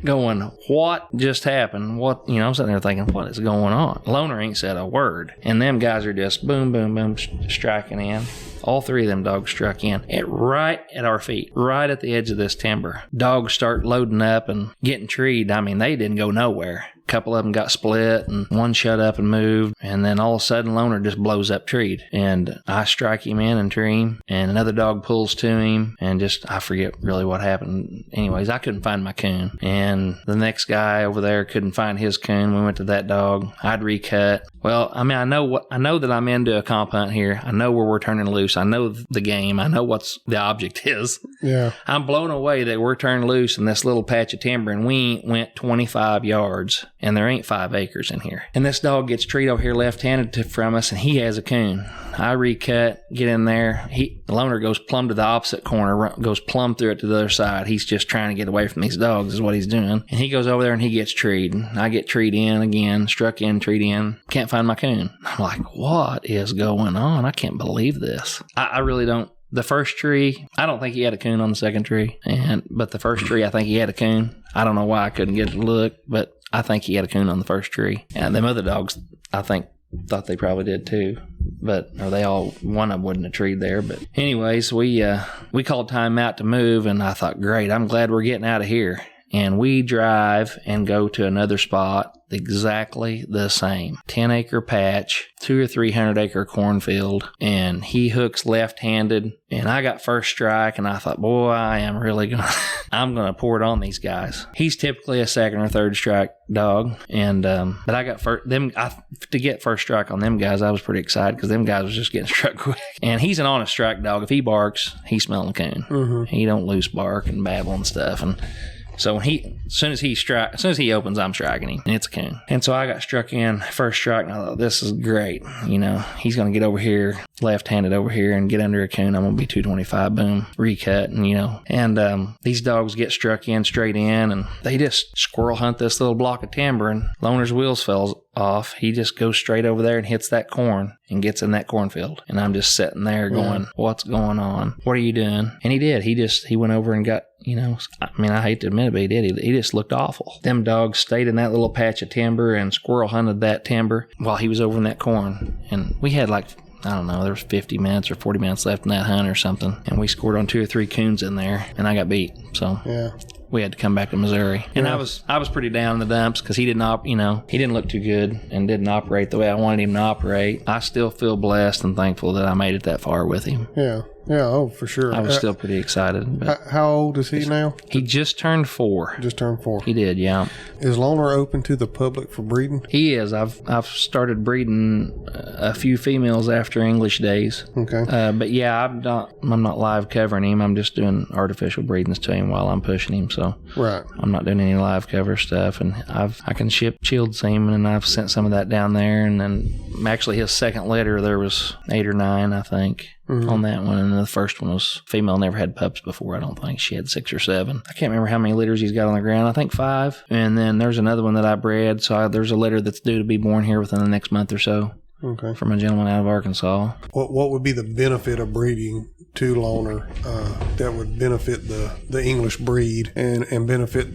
going, what just happened? I'm sitting there thinking, what is going on? Loner ain't said a word, and them guys are just boom, boom, boom, striking in. All 3 of them dogs struck in right at our feet, right at the edge of this timber. Dogs start loading up and getting treed. I mean, they didn't go nowhere. A couple of them got split, and one shut up and moved, and then all of a sudden Loner just blows up treed, and I strike him in and tree him, and another dog pulls to him, and I forget really what happened. Anyways, I couldn't find my coon, and the next guy over there couldn't find his coon. We went to that dog. I'd recut. Well, I mean, I know that I'm into a comp hunt here. I know where we're turning loose. I know the game. I know what's the object is. Yeah. I'm blown away that we're turning loose in this little patch of timber, and we went 25 yards, and there ain't 5 acres in here. And this dog gets treed over here left-handed from us, and he has a coon. I recut, get in there. The Loner goes plumb to the opposite corner, goes plumb through it to the other side. He's just trying to get away from these dogs is what he's doing. And he goes over there and he gets treed. I get treed in again, struck in, treed in. Can't find my coon. I'm like, what is going on? I can't believe this. I really don't. The first tree, I don't think he had a coon on the second tree. But the first tree, I think he had a coon. I don't know why I couldn't get it to look, but I think he had a coon on the first tree. And them other dogs, I think, thought they probably did too. One of them wouldn't have treed there. But anyways, we called time out to move, and I thought, great, I'm glad we're getting out of here. And we drive and go to another spot exactly the same 10-acre patch, 200 or 300-acre cornfield, and he hooks left-handed, and I got first strike, and I thought, boy, I'm gonna pour it on these guys. He's typically a second or third strike dog, and but I got to get first strike on them guys. I was pretty excited because them guys was just getting struck quick. And he's an honest strike dog. If he barks, he's smelling a coon. Mm-hmm. He don't loose bark and babble and stuff. And so as soon as he opens, I'm striking him, and it's a coon. And so I got struck in first strike, and I thought, this is great. He's going to get over here, left-handed over here, and get under a coon. I'm going to be 225, boom, recut, and these dogs get struck in straight in, and they just squirrel hunt this little block of timber, and Loner's wheels fell off. He just goes straight over there and hits that corn and gets in that cornfield. And I'm just sitting there going, what's going on? What are you doing? And he did. He went over and got, I hate to admit it, but he did. He just looked awful. Them dogs stayed in that little patch of timber and squirrel hunted that timber while he was over in that corn. And we had like I don't know, there was 50 minutes or 40 minutes left in that hunt or something. And we scored on 2 or 3 coons in there, and I got beat. So Yeah. we had to come back to Missouri. And I was pretty down in the dumps because he didn't look too good and didn't operate the way I wanted him to operate. I still feel blessed and thankful that I made it that far with him. Yeah. Yeah. Oh, for sure. I was still pretty excited. But How old is he now? he just turned 4. Just turned 4. He did, yeah. Is Loner open to the public for breeding? He is. I've started breeding a few females after English days. Okay. But yeah, I'm not live covering him. I'm just doing artificial breedings to him while I'm pushing him. So Right. I'm not doing any live cover stuff. And I can ship chilled semen, and I've sent some of that down there. And then actually his second litter, there was 8 or 9, I think. On that one, and the first one was female, never had pups before. I don't think she had 6 or 7. I can't remember how many litters he's got on the ground. I think 5. And then there's another one that I bred. So there's a litter that's due to be born here within the next month or so. Okay. From a gentleman out of Arkansas. What would be the benefit of breeding to Loner that would benefit the English breed and benefit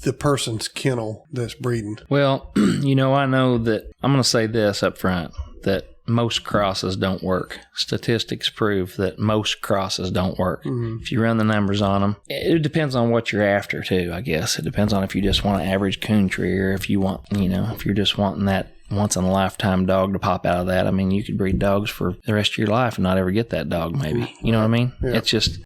the person's kennel that's breeding? Well, I know that I'm going to say this up front, that most crosses don't work. Statistics prove that most crosses don't work. If you run the numbers on them, it depends on what you're after too, I guess. It depends on if you just want an average coon tree or if you want, if you're just wanting that once in a lifetime dog to pop out of that. I mean, you could breed dogs for the rest of your life and not ever get that dog, maybe. You know what I mean? Yeah. It's just,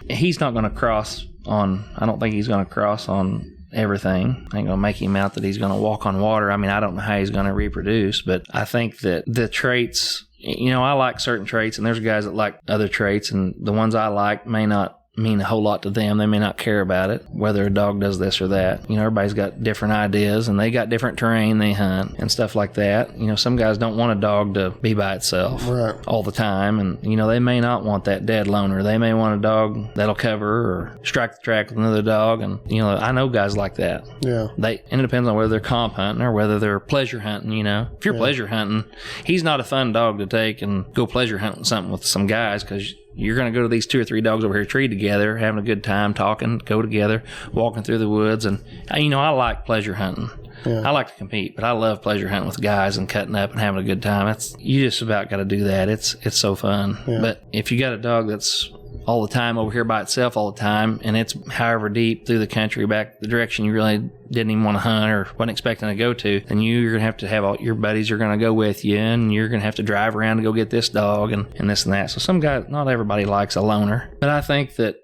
he's not going to cross on, I don't think he's going to cross on everything. I ain't gonna make him out that he's gonna walk on water. I mean, I don't know how he's gonna reproduce, but I think that the traits, I like certain traits, and there's guys that like other traits, and the ones I like may not mean a whole lot to them. They may not care about it, whether a dog does this or that. Everybody's got different ideas, and they got different terrain they hunt and stuff like that. Some guys don't want a dog to be by itself all the time, and they may not want that dead loner. They may want a dog that'll cover or strike the track with another dog, and I know guys like that. Yeah. And it depends on whether they're comp hunting or whether they're pleasure hunting. If you're pleasure hunting, he's not a fun dog to take and go pleasure hunting something with some guys, because you're going to go to these 2 or 3 dogs over here, tree together, having a good time, talking, go together, walking through the woods. And, I like pleasure hunting. Yeah. I like to compete, but I love pleasure hunting with guys and cutting up and having a good time. You just about got to do that. It's so fun. Yeah. But if you got a dog that's all the time over here by itself all the time, and it's however deep through the country back the direction you really didn't even want to hunt or wasn't expecting to go to, then you're going to have all your buddies are going to go with you, and you're going to have to drive around to go get this dog and this and that. So some guys, not everybody likes a loner, but I think that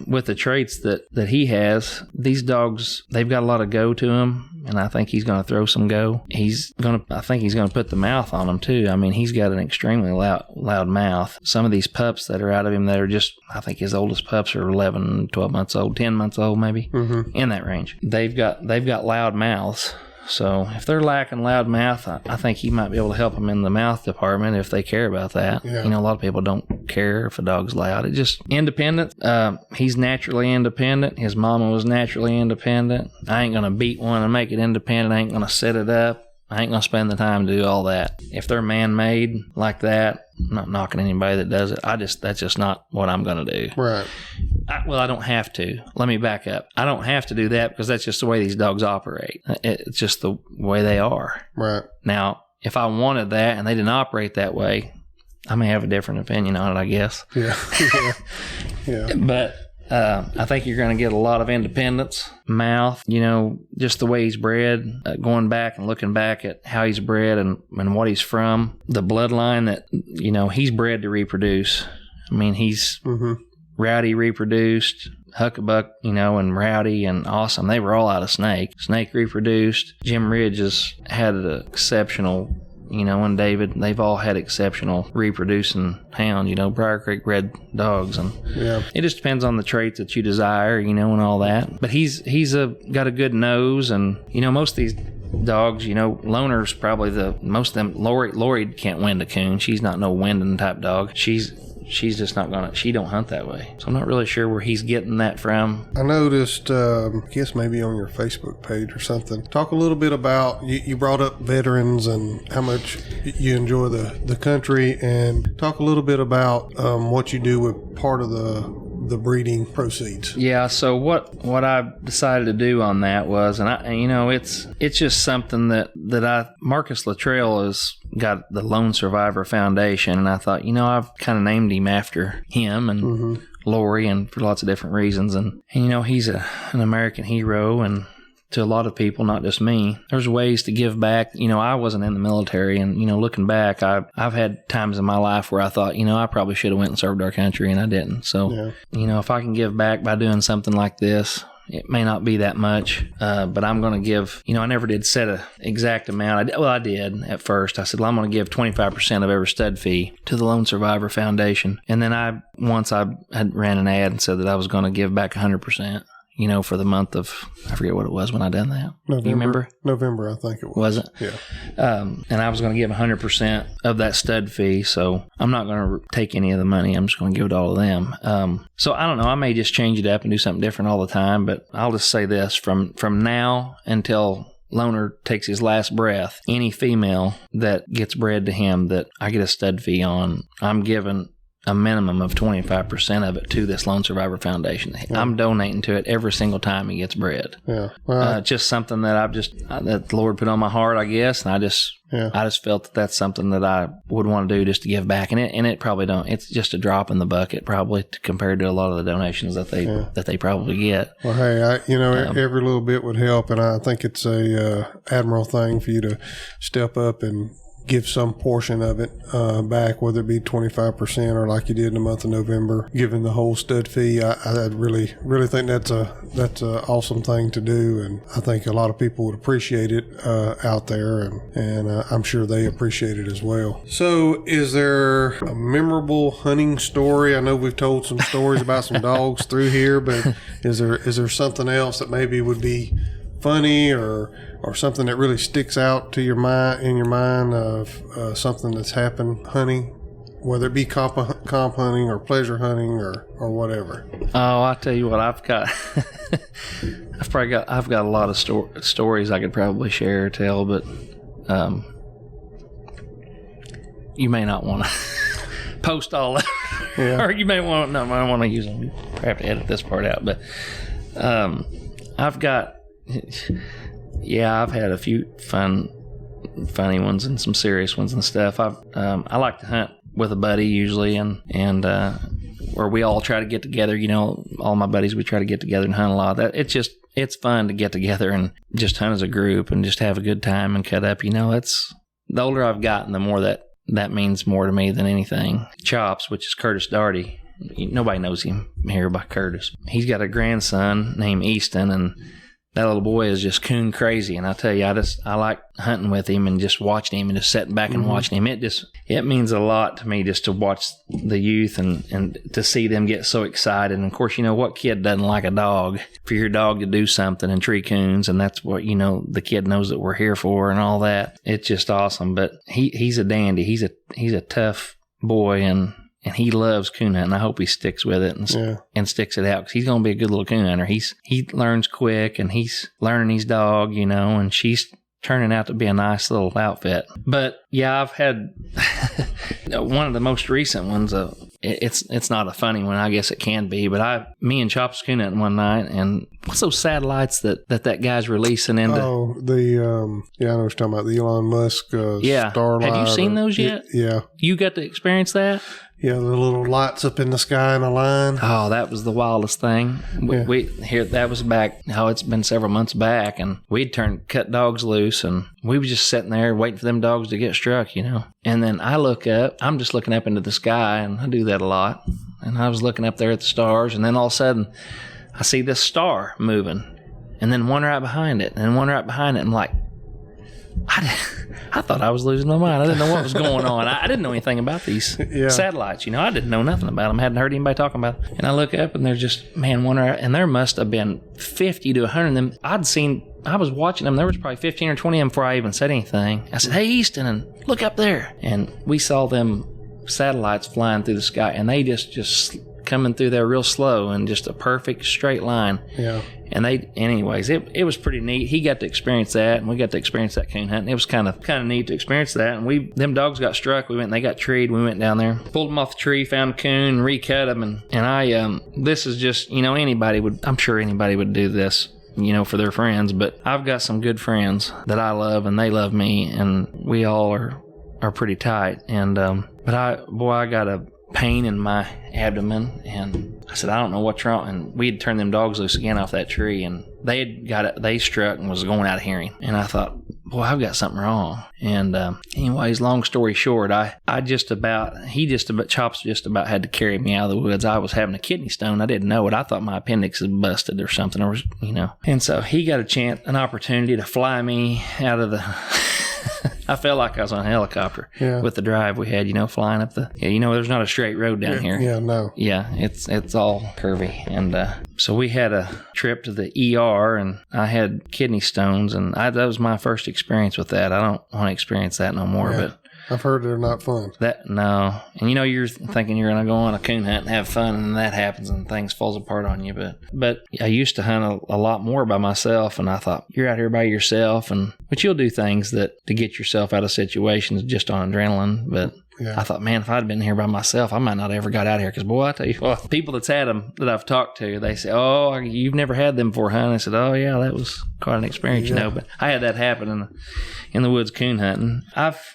with the traits that he has, these dogs, they've got a lot of go to them. And I think he's going to throw some go. I think he's going to put the mouth on them too. I mean, he's got an extremely loud mouth. Some of these pups that are out of him that are just, I think his oldest pups are 11, 12 months old, 10 months old maybe, in that range. They've got loud mouths. So if they're lacking loud mouth, I think he might be able to help them in the mouth department if they care about that. Yeah. A lot of people don't care if a dog's loud. It's just independent. He's naturally independent. His mama was naturally independent. I ain't going to beat one and make it independent. I ain't going to set it up. I ain't going to spend the time to do all that. If they're man-made like that, I'm not knocking anybody that does it. That's just not what I'm going to do. Right. I don't have to. Let me back up. I don't have to do that because that's just the way these dogs operate. It's just the way they are. Right. Now, if I wanted that and they didn't operate that way, I may have a different opinion on it, I guess. Yeah. Yeah. But I think you're going to get a lot of independence, mouth, just the way he's bred, going back and looking back at how he's bred and what he's from, the bloodline that, he's bred to reproduce. I mean, he's Rowdy reproduced, Huckabuck, and Rowdy and Awesome. They were all out of Snake. Snake reproduced. Jim Ridge has had an exceptional, and David, they've all had exceptional reproducing hounds, Briar Creek bred dogs. And it just depends on the traits that you desire, and all that. But he's got a good nose, and, most of these dogs, Loner's probably the most of them. Lori can't wind a coon. She's not no winding type dog. She's just not gonna, she don't hunt that way. So I'm not really sure where he's getting that from. I noticed, I guess maybe on your Facebook page or something, talk a little bit about, you brought up veterans and how much you enjoy the country, and talk a little bit about what you do with part of the the breeding proceeds. Yeah, so what I decided to do on that was, it's just something that Marcus Luttrell has got the Lone Survivor Foundation, and I thought, I've kind of named him after him and Lori, and for lots of different reasons, and he's an American hero, and to a lot of people, not just me. There's ways to give back. I wasn't in the military, and looking back, I've had times in my life where I thought, I probably should have went and served our country, and I didn't. So, if I can give back by doing something like this, it may not be that much, but I'm going to give, I never did set an exact amount. I did at first. I said, well, I'm going to give 25% of every stud fee to the Lone Survivor Foundation. And then once I had ran an ad and said that I was going to give back 100%. For the month of, I forget what it was when I done that. November. Do you remember? November, I think it was. Was it? Yeah. And I was going to give 100% of that stud fee, so I'm not going to take any of the money. I'm just going to give it all to them. So I don't know. I may just change it up and do something different all the time, but I'll just say this. From now until Loner takes his last breath, any female that gets bred to him that I get a stud fee on, I'm giving a minimum of 25% of it to this Lone Survivor Foundation. Yeah. I'm donating to it every single time he gets bred. Yeah, well, just something that that the Lord put on my heart, I guess, and I just felt that that's something that I would want to do just to give back, and it probably don't. It's just a drop in the bucket, probably compared to a lot of the donations that they probably get. Well, hey, every little bit would help, and I think it's a admirable thing for you to step up and give some portion of it back, whether it be 25% or like you did in the month of November, giving the whole stud fee. I really think that's a awesome thing to do, and I think a lot of people would appreciate it out there, and I'm sure they appreciate it as well. So, is there a memorable hunting story? I know we've told some stories about some dogs through here, but is there something else that maybe would be funny or something that really sticks out to your mind of something that's happened hunting, whether it be comp hunting or pleasure hunting or whatever? Oh, I'll tell you what, I've got I've got a lot of stories I could probably share or tell, but you may not want to post all of it, or you may want to use them. I have to edit this part out, but I've had a few funny ones and some serious ones and stuff. I like to hunt with a buddy usually, and where we all try to get together. All my buddies, we try to get together and hunt a lot. It's fun to get together and just hunt as a group and just have a good time and cut up. It's the older I've gotten, the more that means more to me than anything. Chops, which is Curtis Darty. Nobody knows him here by Curtis. He's got a grandson named Easton, and that little boy is just coon crazy. And I tell you, I like hunting with him and just watching him and just sitting back and watching him. It means a lot to me just to watch the youth and to see them get so excited. And of course, what kid doesn't like a dog? For your dog to do something and tree coons, and that's what, the kid knows that we're here for and all that. It's just awesome. But he's a dandy. He's a tough boy, and he loves coon hunting. I hope he sticks with it and sticks it out, because he's going to be a good little coon hunter. He learns quick, and he's learning his dog, and she's turning out to be a nice little outfit. But yeah, I've had one of the most recent ones. It's not a funny one, I guess it can be, but me and Chop was coon hunting one night, and what's those satellites that guy's releasing into? Oh, I know what you're talking about, the Elon Musk Starlight. Have you seen those yet? Yeah. You got to experience that? Yeah, the little lights up in the sky in a line. Oh, that was the wildest thing. That was back, it's been several months back, and we'd cut dogs loose, and we were just sitting there waiting for them dogs to get struck, And then I look up, I'm just looking up into the sky, and I do that a lot. And I was looking up there at the stars, and then all of a sudden, I see this star moving, and then one right behind it, and then one right behind it. I'm like, I thought I was losing my mind. I didn't know what was going on. I didn't know anything about these satellites. I didn't know nothing about them. Hadn't heard anybody talking about them. And I look up, and there's just, one, and there must have been 50 to 100 of them. I was watching them. There was probably 15 or 20 of them before I even said anything. I said, "Hey, Easton, and look up there." And we saw them satellites flying through the sky, and they just coming through there real slow and just a perfect straight line. Yeah. And it was pretty neat. He got to experience that, and we got to experience that coon hunting. It was kind of neat to experience that. And them dogs got struck. We went and they got treed. We went down there, pulled them off the tree, found a coon, recut them, and I this is just, I'm sure anybody would do this, for their friends. But I've got some good friends that I love, and they love me, and we all are pretty tight. And but I got a pain in my abdomen, and I said, I don't know what's wrong. And we had turned them dogs loose again off that tree, and they struck and was going out of hearing. And I thought, boy, I've got something wrong. And anyways, long story short, Chops just about had to carry me out of the woods. I was having a kidney stone. I didn't know it. I thought my appendix had busted or something, And so he got an opportunity to fly me out of the I felt like I was on a helicopter with the drive we had, flying up there's not a straight road down here. Yeah, no. Yeah, it's all curvy. And so we had a trip to the ER, and I had kidney stones, and that was my first experience with that. I don't want to experience that no more, but I've heard they're not fun. No. And you're thinking you're going to go on a coon hunt and have fun, and that happens and things falls apart on you. But I used to hunt a lot more by myself, and I thought, you're out here by yourself, but you'll do things to get yourself out of situations just on adrenaline. But I thought, man, if I'd been here by myself, I might not have ever got out of here. Because, boy, I tell you what, people that's had them that I've talked to, they say, oh, you've never had them before, huh? And I said, oh, yeah, that was quite an experience, But I had that happen in the woods coon hunting.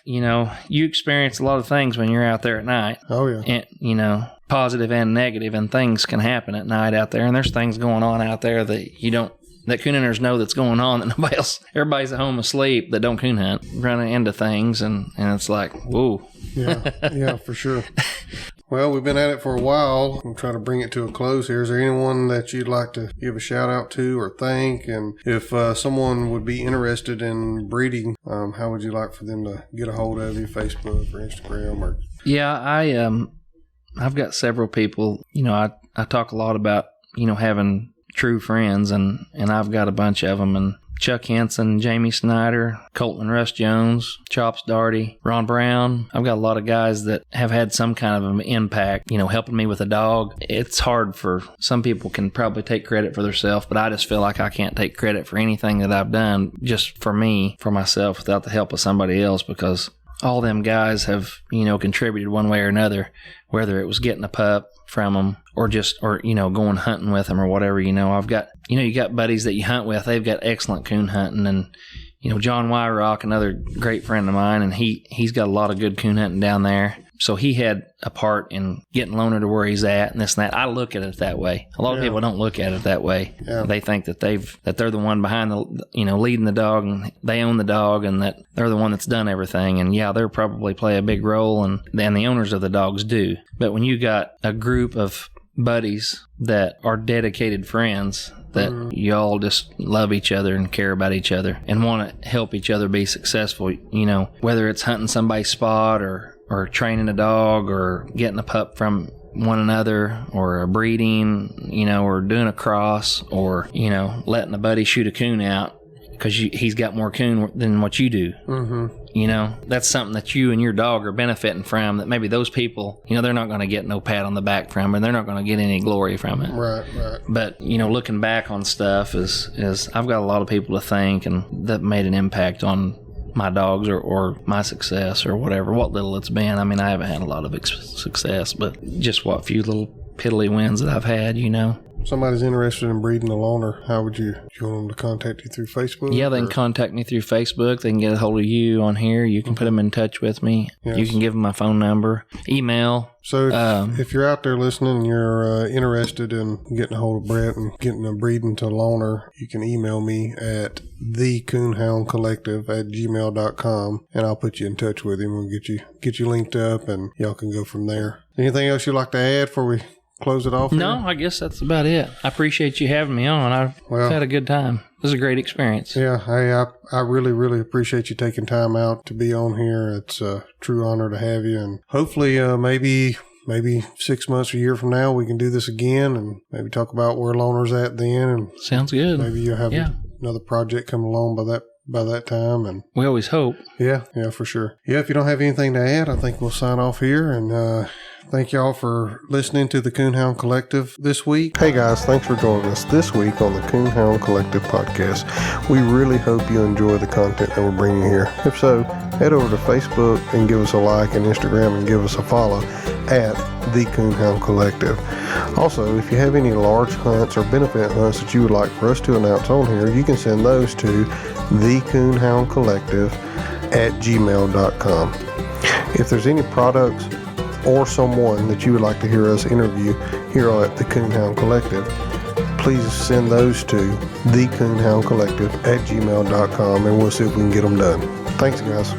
You experience a lot of things when you're out there at night. Oh, yeah. And, positive and negative, and things can happen at night out there. And there's things going on out there that coon hunters know that's going on that nobody else, everybody's at home asleep that don't coon hunt, running into things, and it's like, whoa. Yeah, for sure. Well, we've been at it for a while. I'm trying to bring it to a close here. Is there anyone that you'd like to give a shout out to or thank? And if someone would be interested in breeding, how would you like for them to get a hold of you, Facebook or Instagram? Or Yeah, I've got several people. I talk a lot about, having true friends, and I've got a bunch of them, and Chuck Henson, Jamie Snyder, Colton Russ Jones, Chops Darty, Ron Brown. I've got a lot of guys that have had some kind of an impact, helping me with a dog. It's hard for some people can probably take credit for themselves, but I just feel like I can't take credit for anything that I've done just for myself without the help of somebody else, because all them guys have, contributed one way or another, whether it was getting a pup from them or going hunting with them or whatever. I've got, you got buddies that you hunt with, they've got excellent coon hunting, and, John Wyrock, another great friend of mine, and he's got a lot of good coon hunting down there. So he had a part in getting Loner to where he's at and this and that. I look at it that way. A lot of people don't look at it that way. Yeah. They think that they're the one behind leading the dog, and they own the dog, and that they're the one that's done everything. And they'll probably play a big role, and the owners of the dogs do. But when you got a group of buddies that are dedicated friends, that you all just love each other and care about each other and want to help each other be successful, whether it's hunting somebody's spot or training a dog or getting a pup from one another, or a breeding, or doing a cross, or, letting a buddy shoot a coon out because he's got more coon than what you do. That's something that you and your dog are benefiting from, that maybe those people, they're not going to get no pat on the back from it, and they're not going to get any glory from it. Right. But, looking back on stuff is I've got a lot of people to thank, and that made an impact on my dogs or my success or whatever, what little it's been. I mean, I haven't had a lot of success, but just what few little piddly wins that I've had, Somebody's interested in breeding a loner, how would you want them to contact you through Facebook? Yeah, they can contact me through Facebook. They can get a hold of you on here. You can put them in touch with me. Yes. You can give them my phone number, email. So if you're out there listening and you're interested in getting a hold of Brett and getting a breeding to loner, you can email me at thecoonhoundcollective@gmail.com, and I'll put you in touch with him. We'll get you linked up, and y'all can go from there. Anything else you'd like to add before we close it off here? No, I guess that's about it. I appreciate you having me on. I've had a good time. It was a great experience. Yeah, I really, really appreciate you taking time out to be on here. It's a true honor to have you, and hopefully maybe 6 months or a year from now we can do this again and maybe talk about where Loner's at then. And sounds good. Maybe you'll have another project come along by that time, and we always hope. Yeah, for sure. Yeah, if you don't have anything to add, I think we'll sign off here, and Thank y'all for listening to the Coonhound Collective this week. Hey guys, thanks for joining us this week on the Coonhound Collective podcast. We really hope you enjoy the content that we're bringing here. If so, head over to Facebook and give us a like, and Instagram and give us a follow at the Coonhound Collective. Also, if you have any large hunts or benefit hunts that you would like for us to announce on here, you can send those to thecoonhoundcollective@gmail.com. If there's any products or someone that you would like to hear us interview here at the Coonhound Collective, please send those to thecoonhoundcollective@gmail.com, and we'll see if we can get them done. Thanks, guys.